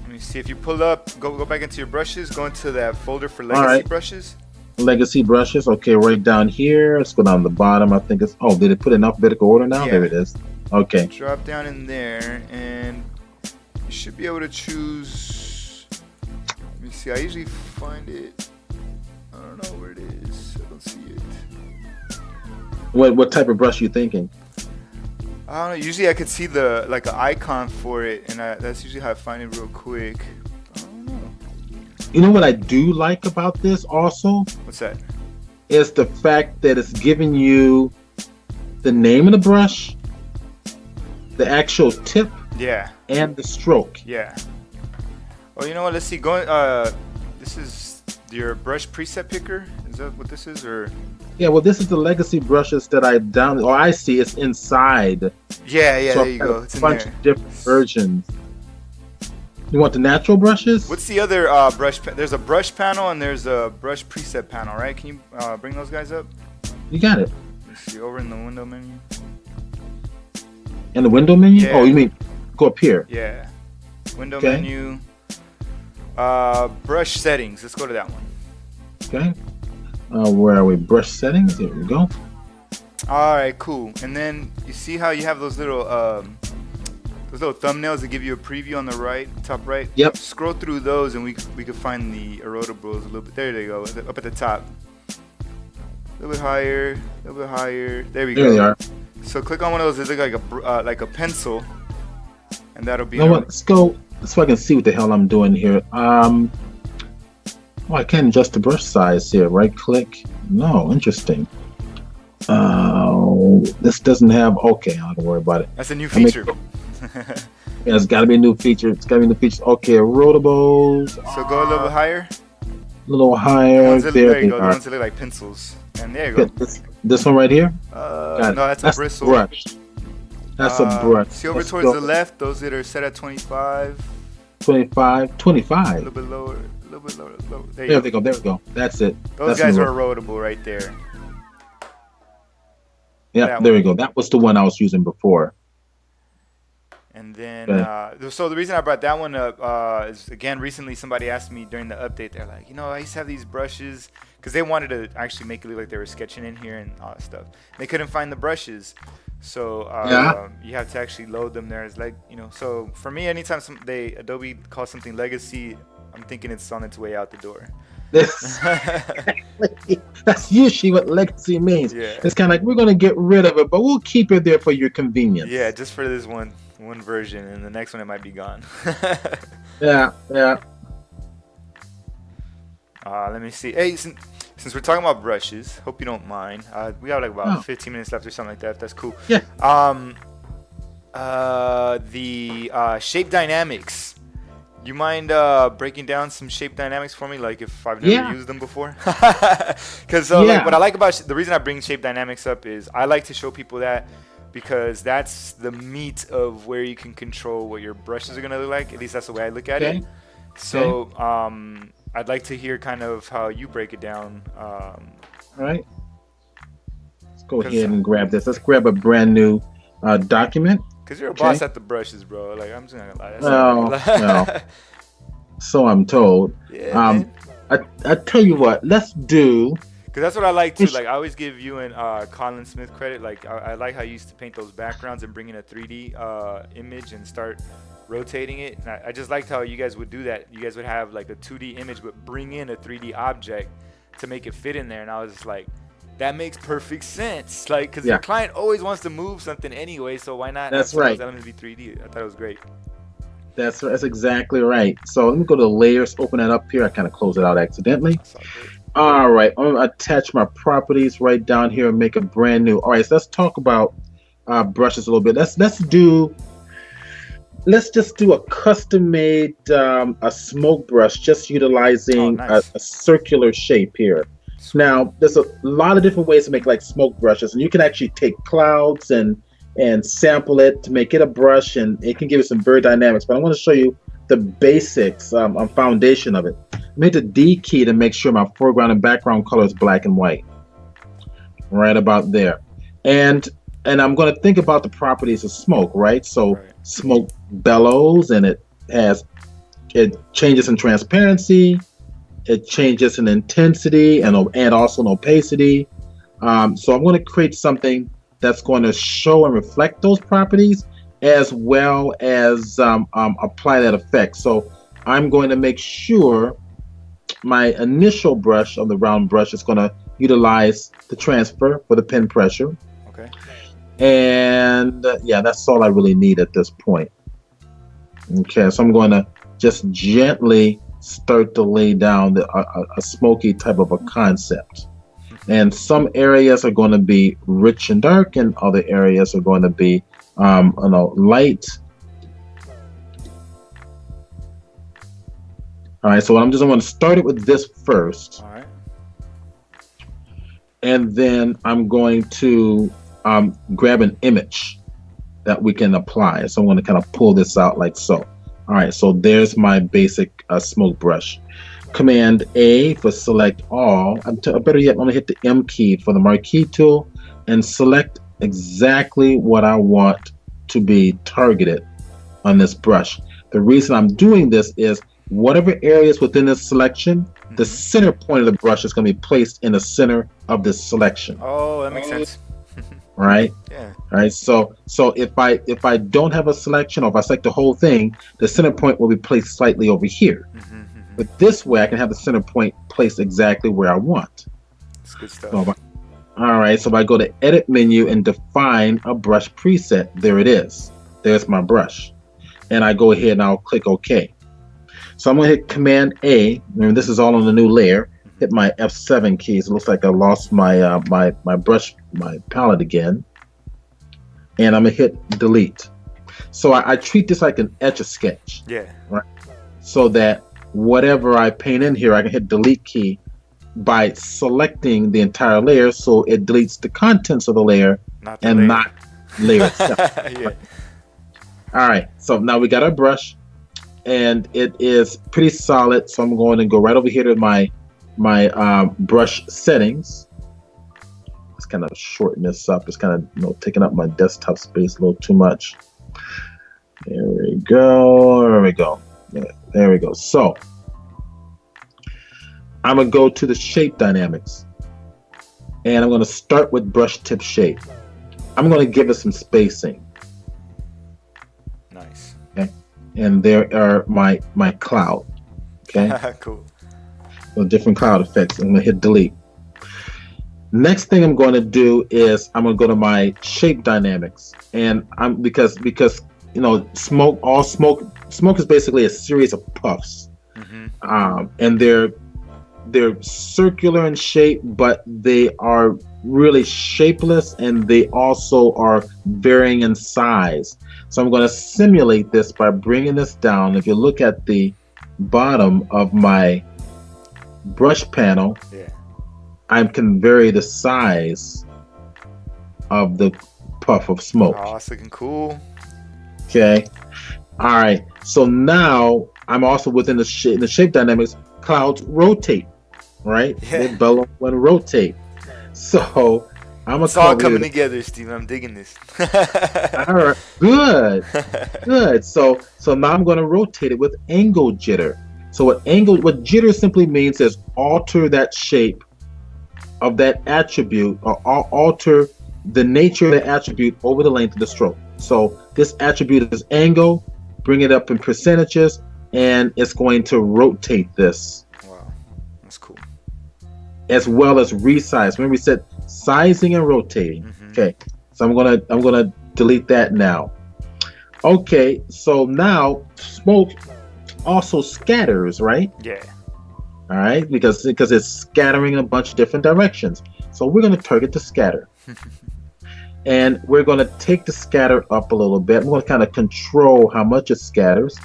me see. If you pull up, go back into your brushes. Go into that folder for legacy brushes. Legacy
brushes. Okay, right down here. Let's go down the bottom. I think it's. Oh, did it put it in alphabetical order now? Yeah. There it is. Okay.
Drop down in there, and you should be able to choose. Let me see. I usually find it. I don't know where it is. I don't see it.
What type of brush are you thinking?
I don't know. Usually I could see an icon for it, and that's usually how I find it real quick. I don't know.
You know what I do like about this also?
What's that?
Is the fact that it's giving you the name of the brush, the actual tip, and the stroke.
Yeah. Oh, you know what? Let's see. This is your brush preset picker. Is that what this is, or?
Yeah, well, this is the legacy brushes that I downloaded. Or I see it's inside.
Yeah,
so
there you go. It's
a bunch of different versions. You want the natural brushes?
What's the other brush? There's a brush panel and there's a brush preset panel, right? Can you bring those guys up?
You got it.
you're over in the window menu.
In the window menu?
Yeah.
Oh, you mean go up here?
Yeah. Window menu. Brush settings. Let's go to that one.
Okay. Where are we? Brush settings. There we go.
All right, cool. And then you see how you have those little thumbnails that give you a preview on the right, top right.
Yep.
Scroll through those, and we could find the erotables a little bit. There they go, up at the top. A little bit higher, a little bit higher. There we go.
There they are.
So click on one of those. They look like a pencil, and that'll be.
You know what? Let's go so I can see what the hell I'm doing here. Oh, I can't adjust the brush size here. Right click. No, interesting. This doesn't have. Okay, I don't worry about it.
That's a new feature.
Yeah, it's got to be a new feature. It's got to be a new feature. Okay, erotables.
So go a little bit higher.
A little higher.
There you go. The ones that look like pencils. And there you go.
This one right here?
No, that's a bristle.
Brush. That's a brush.
See over towards the left, those that are set at 25.
25.
A little bit lower. A little bit lower.
There we go. There we go. That's it.
Those guys are erotable right there.
Yeah, there we go. That was the one I was using before.
And then, so the reason I brought that one up is, again, recently somebody asked me during the update, they're like, I used to have these brushes, because they wanted to actually make it look like they were sketching in here and all that stuff. They couldn't find the brushes. So you have to actually load them there. It's like, so for me, anytime Adobe calls something legacy, I'm thinking it's on its way out the door.
That's usually what legacy means. Yeah. It's kind of like, we're going to get rid of it, but we'll keep it there for your convenience.
Yeah, just for this one version, and the next one it might be gone.
Yeah.
Let me see. Hey, since we're talking about brushes, hope you don't mind. We have like about 15 minutes left or something like that. If that's cool.
Yeah.
The shape dynamics. You mind breaking down some shape dynamics for me, like if I've never used them before? Because like, what I like about the reason I bring shape dynamics up is I like to show people that, because that's the meat of where you can control what your brushes are going to look like. At least that's the way I look at it. So I'd like to hear kind of how you break it down.
All right. Let's go ahead and grab this. Let's grab a brand new document.
Because you're a boss at the brushes, bro. Like, I'm just not going to lie.
No. So I'm told.
Yeah,
I tell you what, let's do...
Because that's what I like too. Like, I always give you and Colin Smith credit. Like, I like how you used to paint those backgrounds and bring in a 3D image and start rotating it. And I just liked how you guys would do that. You guys would have like a 2D image, but bring in a 3D object to make it fit in there. And I was just like, that makes perfect sense. Like, because your client always wants to move something anyway, so why not?
That's right.
Those elements be 3D. I thought it was great.
That's exactly right. So let me go to layers, open that up here. I kind of closed it out accidentally. All right, I'm gonna attach my properties right down here and make a brand new. All right, so let's talk about brushes a little bit. Let's just do a custom-made a smoke brush, just utilizing a circular shape here. Now, there's a lot of different ways to make like smoke brushes, and you can actually take clouds and sample it to make it a brush, and it can give you some very dynamics. But I want to show you the basics, foundation of it. I made the D key to make sure my foreground and background color is black and white, right about there. And I'm going to think about the properties of smoke, right? So smoke bellows, and it changes in transparency, it changes in intensity, and also in opacity. So I'm going to create something that's going to show and reflect those properties, as well as apply that effect. So I'm going to make sure my initial brush on the round brush is going to utilize the transfer for the pen pressure.
Okay.
And that's all I really need at this point. Okay, so I'm going to just gently start to lay down a smoky type of a concept. And some areas are going to be rich and dark, and other areas are going to be light. All right, so I'm going to start it with this first.
All right.
And then I'm going to grab an image that we can apply. So I'm going to kind of pull this out like so. All right, so there's my basic smoke brush. Command A for select all. Better yet, I'm going to hit the M key for the marquee tool. and select exactly what I want to be targeted on this brush. The reason I'm doing this is whatever areas within this selection, the center point of the brush is going to be placed in the center of this selection.
Oh, that makes sense.
Right?
Yeah.
All right. So if I don't have a selection, or if I select the whole thing, the center point will be placed slightly over here. But this way, I can have the center point placed exactly where I want.
That's good stuff.
So all right. So if I go to Edit menu and define a brush preset, there it is. There's my brush, and I go ahead and I'll click OK. So I'm going to hit Command A. Remember, this is all on the new layer. Hit my F7 keys. It looks like I lost my my brush, my palette again. And I'm going to hit Delete. So I treat this like an Etch-a-Sketch.
Yeah.
Right? So that whatever I paint in here, I can hit Delete key by selecting the entire layer, so it deletes the contents of the layer not layer itself.
Yeah.
All right. So now we got our brush, and it is pretty solid. So I'm going to go right over here to my brush settings. Let's kind of shorten this up. It's kind of taking up my desktop space a little too much. There we go. There we go. Yeah, there we go. So I'm gonna go to the shape dynamics, and I'm gonna start with brush tip shape. I'm gonna give it some spacing.
Nice.
Okay. And there are my cloud. Okay.
Cool.
So different cloud effects. I'm gonna hit delete. Next thing I'm going to do is I'm going to go to my shape dynamics, and I'm because smoke is basically a series of puffs, and they're circular in shape, but they are really shapeless, and they also are varying in size. So I'm going to simulate this by bringing this down. If you look at the bottom of my brush panel, I can vary the size of the puff of smoke.
Oh, it's looking cool.
Okay. All right. So now I'm also within the shape dynamics. Clouds rotate, right?
Yeah.
They bellow and rotate. So
it's all coming together, Steven. I'm digging this.
All right. Good. Good. So now I'm going to rotate it with angle jitter. So what jitter simply means is alter that shape of that attribute, or alter the nature of the attribute over the length of the stroke. So this attribute is angle, bring it up in percentages, and it's going to rotate this.
Wow, that's cool.
As well as resize. Remember we said sizing and rotating. Okay, so I'm gonna delete that now. Okay, so now smoke also scatters, right?
Yeah.
All right, because it's scattering in a bunch of different directions. So we're going to target the scatter. And we're going to take the scatter up a little bit. We're going to kind of control how much it scatters.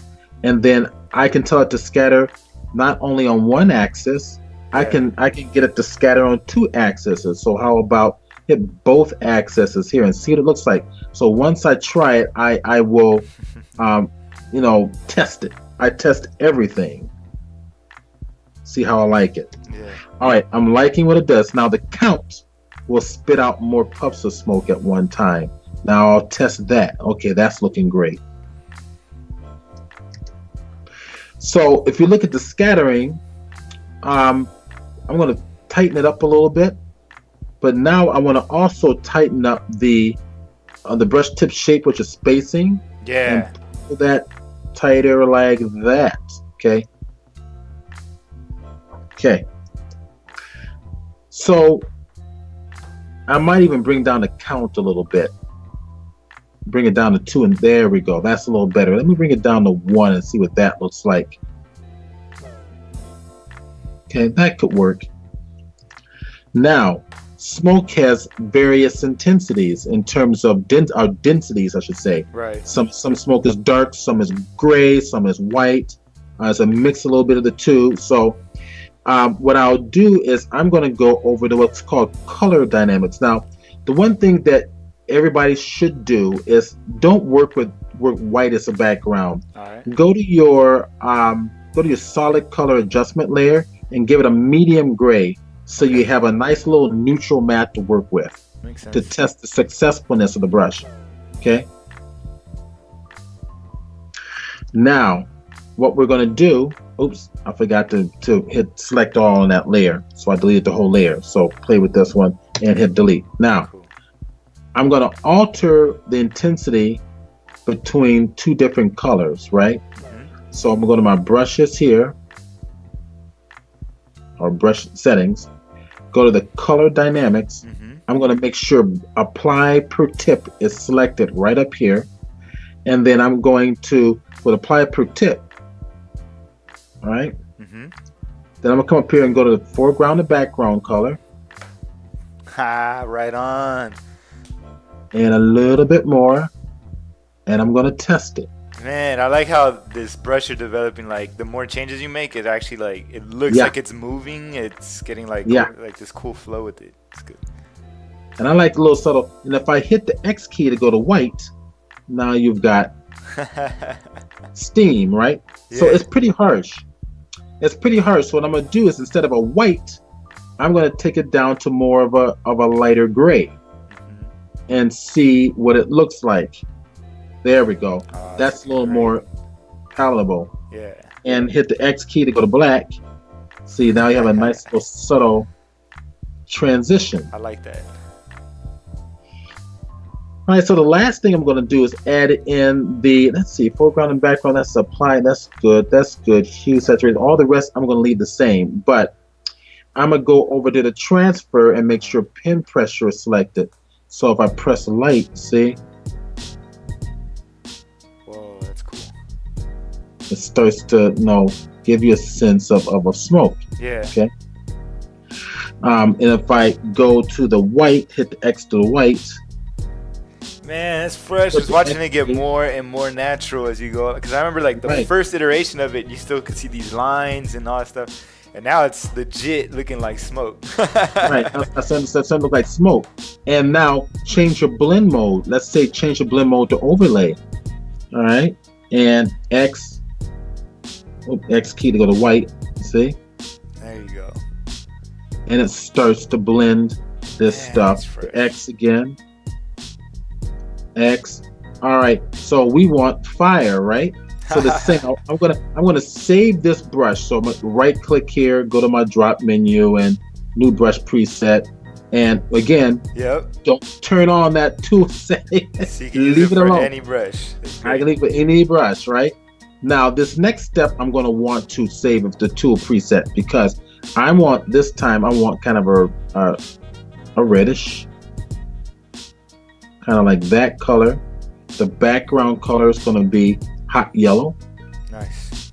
And then I can tell it to scatter not only on one axis, I can get it to scatter on two axes. So how about hit both axes here and see what it looks like. So once I try it, I will test it. I test everything. See how I like it.
Yeah.
All right, I'm liking what it does. Now the count will spit out more puffs of smoke at one time. Now I'll test that. Okay, that's looking great. So if you look at the scattering, I'm going to tighten it up a little bit. But now I want to also tighten up the brush tip shape, which is spacing.
Yeah.
And pull that tighter like that. Okay. Okay, so I might even bring down the count a little bit. Bring it down to 2, and there we go. That's a little better. Let me bring it down to 1 and see what that looks like. Okay, that could work. Now, smoke has various intensities in terms of densities, I should say.
Right.
Some smoke is dark, some is gray, some is white. It's a mix, a little bit of the two. So what I'll do is I'm going to go over to what's called color dynamics. Now, the one thing that everybody should do is don't work white as a background.
All right.
Go to your solid color adjustment layer and give it a medium gray, so you have a nice little neutral matte to work with.
Makes sense.
to test the successfulness of the brush. Okay. Now, what we're going to do, oops, I forgot to hit select all on that layer. So I deleted the whole layer. So play with this one and hit delete. Now, cool. I'm going to alter the intensity between two different colors, right? Mm-hmm. So I'm going to go to my brushes here, or brush settings, go to the color dynamics. Mm-hmm. I'm going to make sure apply per tip is selected right up here. And then I'm going to, with apply per tip, all right? Mm-hmm. Then I'm going to come up here and go to the foreground and background color.
Right on.
And a little bit more. And I'm going to test it.
Man, I like how this brush you're developing, like the more changes you make, it actually like, it looks like it's moving. It's getting like, like this cool flow with it. It's good.
And I like the little subtle, and if I hit the X key to go to white, now you've got steam, right? Yeah. So it's pretty harsh. It's pretty harsh. So what I'm going to do is instead of a white, I'm going to take it down to more of a lighter gray and see what it looks like. There we go. Oh, that's a little more palatable.
Yeah.
And hit the X key to go to black. See, now you have a nice little subtle transition.
I like that.
All right, so the last thing I'm going to do is add in the, let's see, foreground and background, that's apply, that's good, hue, saturation, all the rest I'm going to leave the same, but I'm going to go over to the transfer and make sure pen pressure is selected. So if I press light, see?
Whoa, that's cool.
It starts to, give you a sense of a smoke.
Yeah.
Okay. And if I go to the white, hit the X to the white,
man, it's fresh. Just watching it get more and more natural as you go. Because I remember like the first iteration of it, you still could see these lines and all that stuff. And now it's legit looking like smoke.
Right, that's starting to look like smoke. And now change your blend mode. Let's say change your blend mode to overlay. All right, and X key to go to white. See?
There you go.
And it starts to blend this stuff. X again. X. All right, so we want fire, right? So the same. I'm gonna save this brush. So I'm gonna right click here, go to my drop menu and new brush preset. And again, don't turn on that tool setting.
So you can leave it alone. Any brush.
I can leave it any brush, right? Now this next step, I'm gonna want to save the tool preset because I want this time. I want kind of a reddish. Kind of like that color. The background color is going to be hot yellow.
Nice.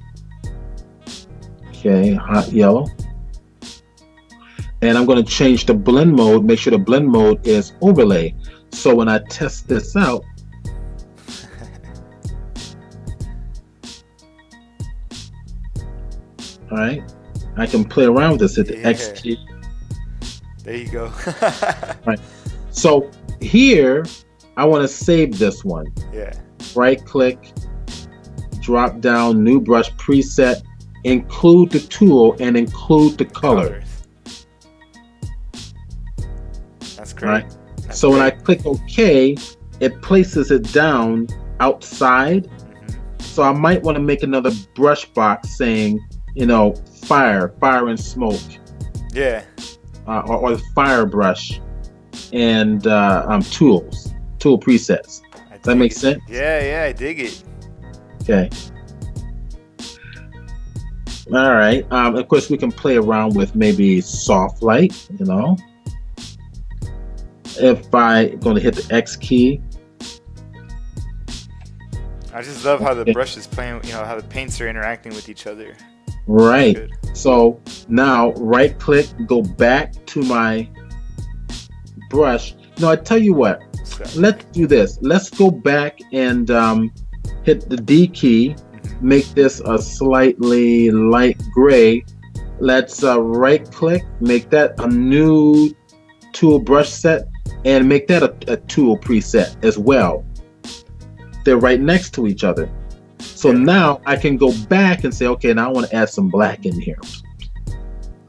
Okay, hot yellow. And I'm going to change the blend mode. Make sure the blend mode is overlay. So when I test this out, all right, I can play around with this at the X key.
There you go.
Right. So here, I want to save this one.
Yeah.
Right click, drop down, new brush preset, include the tool and include the color.
That's great.
Right. So when I click OK, it places it down outside. Mm-hmm. So I might want to make another brush box saying, fire and smoke.
Yeah.
Or the fire brush. And tool presets. Does that make sense?
Yeah, I dig it.
Okay. All right. Of course, we can play around with maybe soft light. If I'm going to hit the X key.
I just love how the brush is playing. How the paints are interacting with each other.
Right. So now, right click, go back to my brush. No, I tell you what, let's do this. Let's go back and hit the D key, make this a slightly light gray. Let's right click, make that a new tool brush set, and make that a tool preset as well. They're right next to each other. So now I can go back and say, okay, now I want to add some black in here.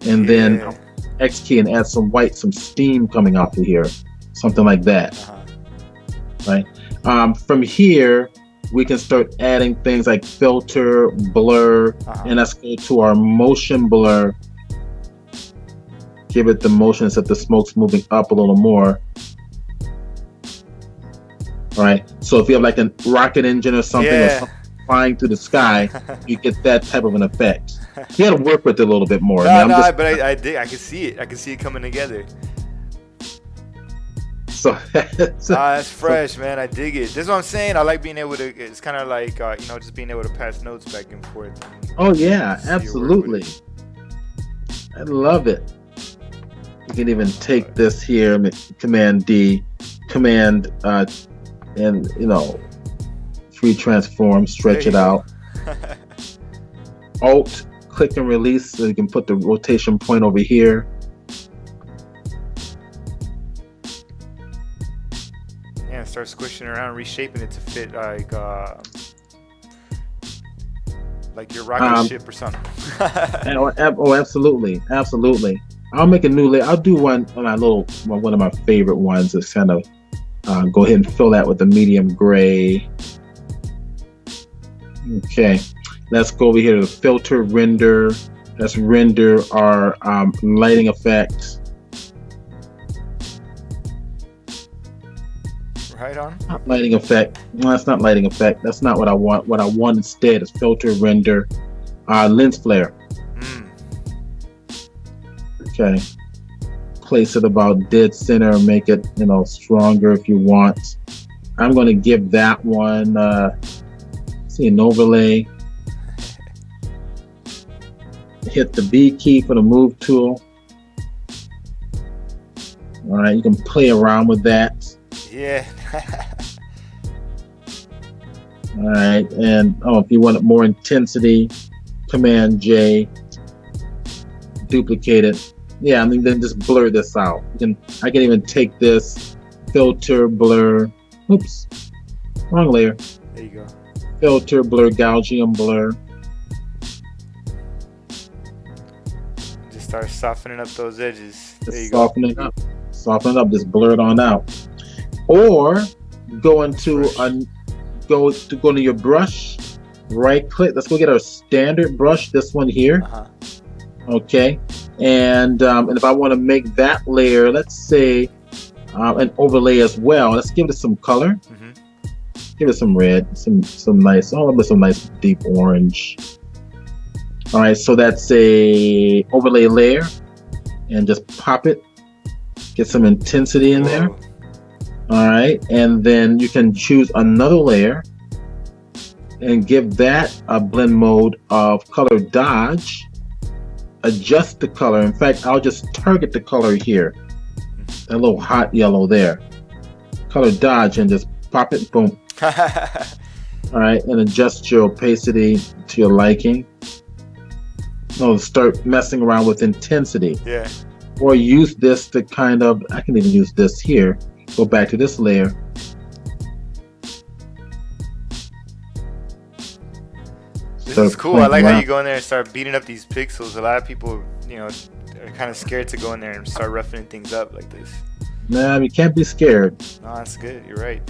And then X key and add some white, some steam coming off of here. something like that, right? From here, we can start adding things like filter, blur, and let's go to our motion blur. Give it the motion as if the smoke's moving up a little more. All right. So if you have like a rocket engine or something, or something flying through the sky, you get that type of an effect. You got to work with it a little bit more.
But I can see it. I can see it coming together.
So
that's fresh, man. I dig it. This is what I'm saying. I like being able to. It's kind of like just being able to pass notes back and forth.
Oh yeah, absolutely. I love it. You can even take this here, Command D, Command, and free transform, stretch it out. Alt, click and release, so you can put the rotation point over here.
Yeah, start squishing around, reshaping it to fit like your rocket ship or something.
Oh, absolutely, absolutely. I'll make a new layer. I'll do one of my favorite ones is kind of go ahead and fill that with the medium gray. Okay, let's go over here to the filter render. Let's render our lighting effect.
Right on.
Not lighting effect. No, that's not lighting effect. That's not what I want. What I want instead is filter render, lens flare. Okay, place it about dead center, make it stronger if you want. I'm going to give that one see an overlay. Hit the B key for the move tool. All right, you can play around with that.
Yeah.
All right, and if you want more intensity, Command J, duplicate it. Yeah, then just blur this out. I can even take this filter, blur. Oops, wrong layer.
There you go.
Filter, blur, Gaussian blur.
Just start softening up those edges. There you
go. Soften it up. Just blur it on out. Or go into go to your brush. Right click. Let's go get our standard brush. This one here. Okay. And if I want to make that layer, let's say an overlay as well, let's give it some color. Give it some red, some nice, with some nice deep orange. All right, so that's a overlay layer, and just pop it. Get some intensity in there. All right, and then you can choose another layer and give that a blend mode of color dodge. Adjust the color. In fact, I'll just target the color here. That little hot yellow there. Color dodge and just pop it, boom. All right, and adjust your opacity to your liking. Start messing around with intensity.
Yeah.
Or use this to I can even use this here. Go back to this layer.
This is cool. I like how you go in there and start beating up these pixels. A lot of people, are kind of scared to go in there and start roughening things up like this.
Nah, you can't be scared.
No, that's good. You're right.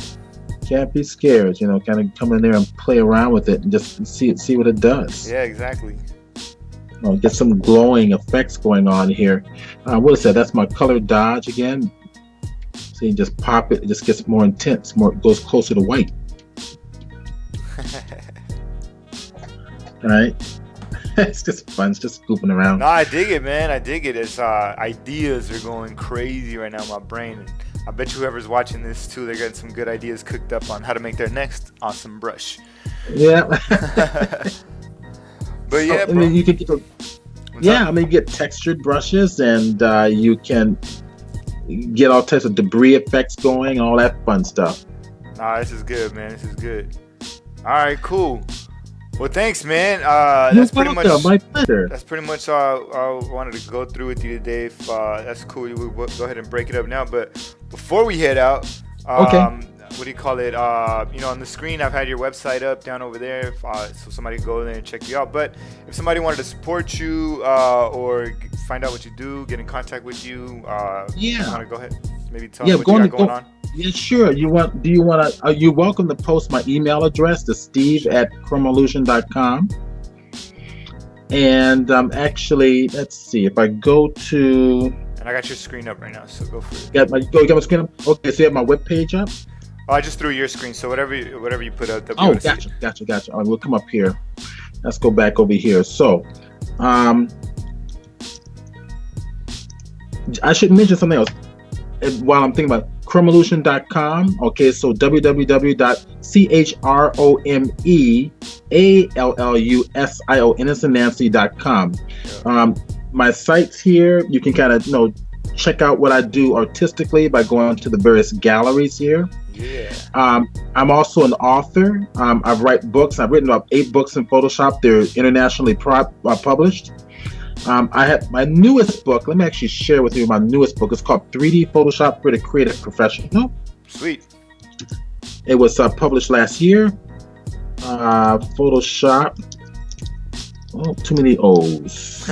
Can't be scared. Kind of come in there and play around with it and just see what it does.
Yeah, exactly.
Get some glowing effects going on here. What is that? That's my color dodge again. So you just pop it. It just gets more intense. It goes closer to white. All right. It's just fun. It's just scooping around.
No, I dig it, man. I dig it. It's ideas are going crazy right now in my brain. And I bet you whoever's watching this too, they're getting some good ideas cooked up on how to make their next awesome brush.
Yeah.
But yeah, bro.
You can you get textured brushes, and you can get all types of debris effects going, all that fun stuff.
Nah, this is good, man. This is good. All right, cool. Well, thanks, man. That's pretty much
my pleasure.
That's pretty much all I wanted to go through with you today. If that's cool, we'll go ahead and break it up now. But before we head out, what do you call it? On the screen, I've had your website up down over there, so somebody can go there and check you out. But if somebody wanted to support you or find out what you do, get in contact with you, you want to go ahead? Maybe tell me what you got going on.
Yeah, sure. You're welcome to post my email address to steve@chromolution.com. And actually, let's see. If I go to...
And I got your screen up right now, so go for it.
You got my screen up? Okay, so you have my webpage up?
Oh, I just threw your screen, so whatever you put up.
Oh, gotcha. All right, we'll come up here. Let's go back over here. So, I should mention something else while I'm thinking about chromolution.com. Okay, so www.chromolution.com. My sites here, you can kind of check out what I do artistically by going to the various galleries here.
Yeah.
I'm also an author. I write books. I've written about 8 books in Photoshop. They're internationally published. I have my newest book. Let me actually share with you my newest book. It's called 3D Photoshop for the Creative Professional.
Sweet.
It was published last year. Photoshop. Oh, too many O's.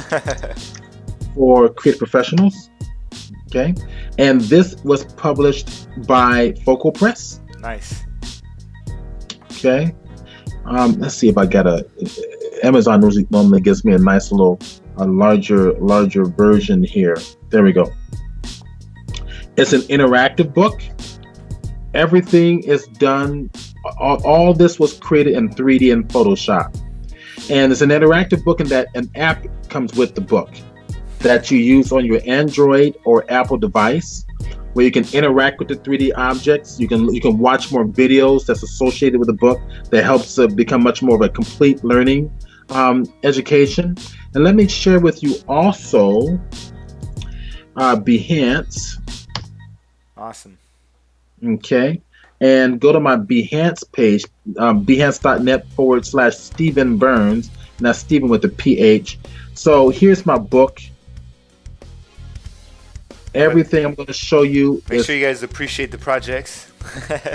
For creative professionals. Okay. And this was published by Focal Press.
Nice.
Okay. Let's see if I got Amazon normally gives me a nice little, larger version here. There we go. It's an interactive book. Everything is done. All this was created in 3D in Photoshop. And it's an interactive book in that an app comes with the book that you use on your Android or Apple device, where you can interact with the 3D objects. You can watch more videos that's associated with the book that helps become much more of a complete learning education. And let me share with you also Behance.
Awesome.
Okay. And go to my Behance page, behance.net/Stephen Burns. And that's Stephen with the PH. So here's my book. Everything I'm going to show you.
Make sure you guys appreciate the projects.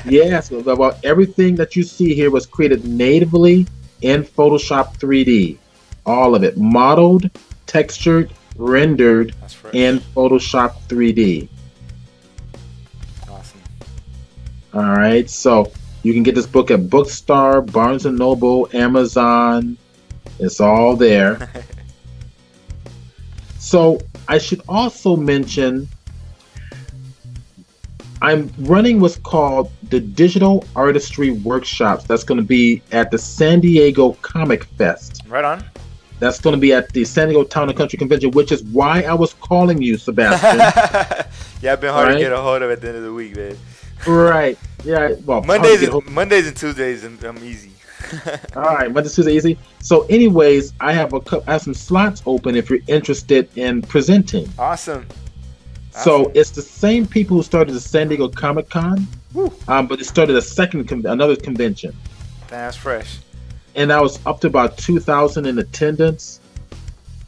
Yes, well, everything that you see here was created natively in Photoshop 3D. All of it. Modeled, textured, rendered in Photoshop 3D.
Awesome.
All right, so you can get this book at Bookstore, Barnes & Noble, Amazon. It's all there. So I should also mention I'm running what's called the Digital Artistry Workshops. That's going to be at the San Diego Comic Fest.
Right on.
That's going to be at the San Diego Town and Country Convention, which is why I was calling you, Sebastian.
Yeah, I've been hard to get a hold of at the end of the week, man.
Right. Yeah. Well,
Mondays and Tuesdays, I'm easy.
All right, Monday, Tuesday, easy. So, anyways, I have some slots open if you're interested in presenting.
Awesome.
So it's the same people who started the San Diego Comic Con, but it started another convention.
That's fresh.
And I was up to about 2,000 in attendance.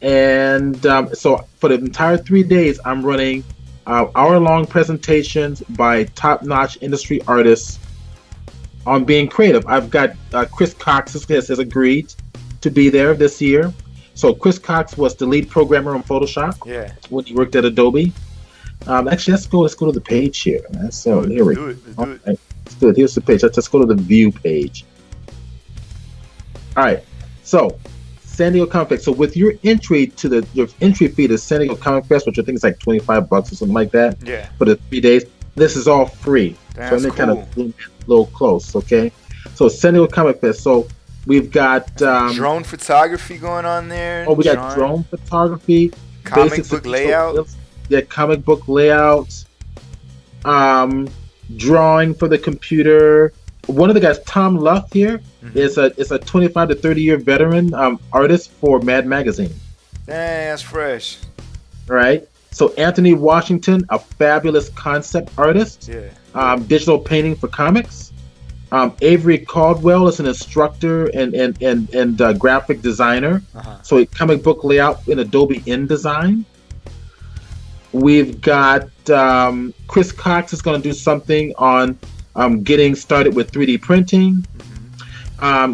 And so for the entire 3 days, I'm running hour-long presentations by top-notch industry artists on being creative. I've got Chris Cox has agreed to be there this year. So Chris Cox was the lead programmer on Photoshop when he worked at Adobe. Actually, let's go to the page here. Here we go. Let's do it. Here's the page. Let's go to the view page. All right. So San Diego Comic Fest. So with your entry to your entry fee to San Diego Comic Fest, which I think is like $25 or something like that.
Yeah.
For the 3 days, this is all free.
That's
so
cool.
Kind of a little close. Okay. So San Diego Comic Fest. So we've got
drone photography going on there.
Oh, we got drone photography.
Comic book layout.
Yeah, comic book layout. Drawing for the computer. One of the guys, Tom Luff here, is a 25 to 30 year veteran artist for Mad Magazine.
Dang, that's fresh.
Right. So Anthony Washington, a fabulous concept artist.
Yeah.
Digital painting for comics. Avery Caldwell is an instructor and graphic designer. So a comic book layout in Adobe InDesign. We've got Chris Cox is going to do something on getting started with 3D printing.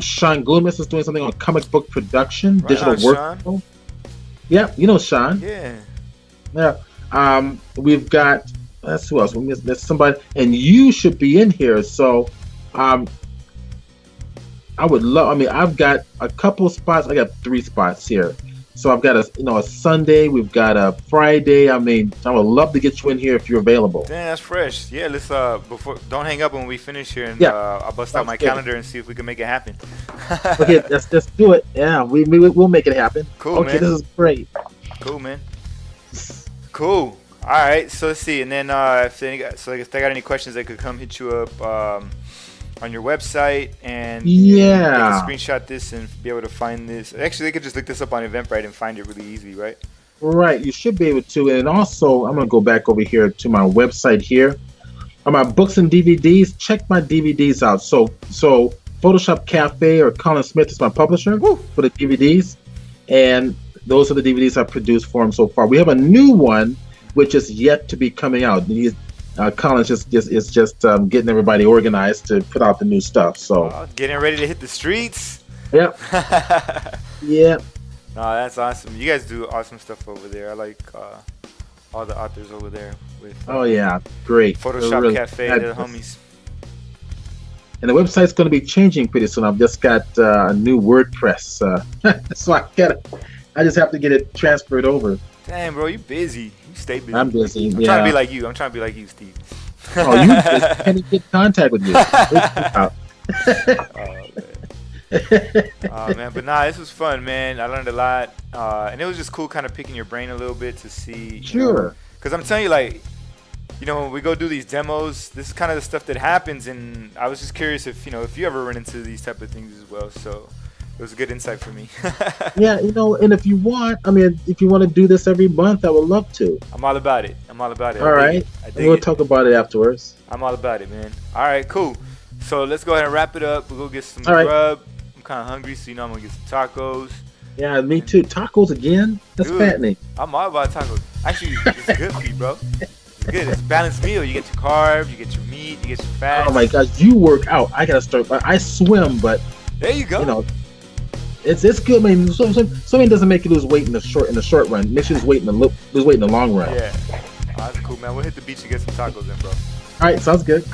Sean Gloomis is doing something on comic book production, digital workflow. Yeah, you know Sean.
Yeah.
Yeah. We've got That's who else. There's somebody, and you should be in here. So, um, I would love. I mean, I've got a couple spots. I got 3 spots here. So I've got a Sunday. We've got a Friday. I mean, I would love to get you in here if you're available.
Damn, that's fresh. Yeah, let's before don't hang up when we finish here, and I'll bust out my calendar and see if we can make it happen.
Okay, let's do it. Yeah, we'll make it happen.
Cool,
okay,
man.
This is great.
Cool, man. Cool. All right. So let's see, and then if they got any questions, they could come hit you up on your website, and they can screenshot this and be able to find this. Actually, they could just look this up on Eventbrite and find it really easily, right?
Right. You should be able to. And also, I'm going to go back over here to my website here. On my books and DVDs, check my DVDs out. So Photoshop Cafe or Colin Smith is my publisher for the DVDs. And those are the DVDs I've produced for him so far. We have a new one, which is yet to be coming out. Colin's is just getting everybody organized to put out the new stuff. So
getting ready to hit the streets.
Yep. Yep.
No, that's awesome. You guys do awesome stuff over there. I like all the authors over there with.
Oh yeah, great.
Photoshop really Cafe, they're the homies.
And the website's going to be changing pretty soon. I've just got a new WordPress, so I just have to get it transferred over.
Damn, bro, you busy. You stay busy.
I'm busy.
I'm trying to be like you. I'm trying to be like you, Steve.
Oh, you can't get contact with me.
Oh man, but nah, this was fun, man. I learned a lot, and it was just cool, kind of picking your brain a little bit to see.
Sure.
Because I'm telling you, like, when we go do these demos, this is kind of the stuff that happens, and I was just curious if you ever run into these type of things as well. So it was a good insight for me.
Yeah, and if you want to do this every month, I would love to.
I'm all about it.
All right. We'll talk about it afterwards.
I'm all about it, man. All right, cool. So let's go ahead and wrap it up. We'll go get some grub. I'm kind of hungry, so I'm going to get some tacos.
Yeah, me too. Tacos again? That's fattening.
I'm all about tacos. Actually, it's good for you, bro. It's good. It's a balanced meal. You get your carbs, you get your meat, you get your fat.
Oh my gosh, you work out. I got to start. I swim, but
there you go.
It's good. I mean, swimming doesn't make you lose weight in the short run. It makes you lose weight in the long run.
Yeah. Oh, that's cool, man. We'll hit the beach and get some tacos then, bro.
All right, sounds good.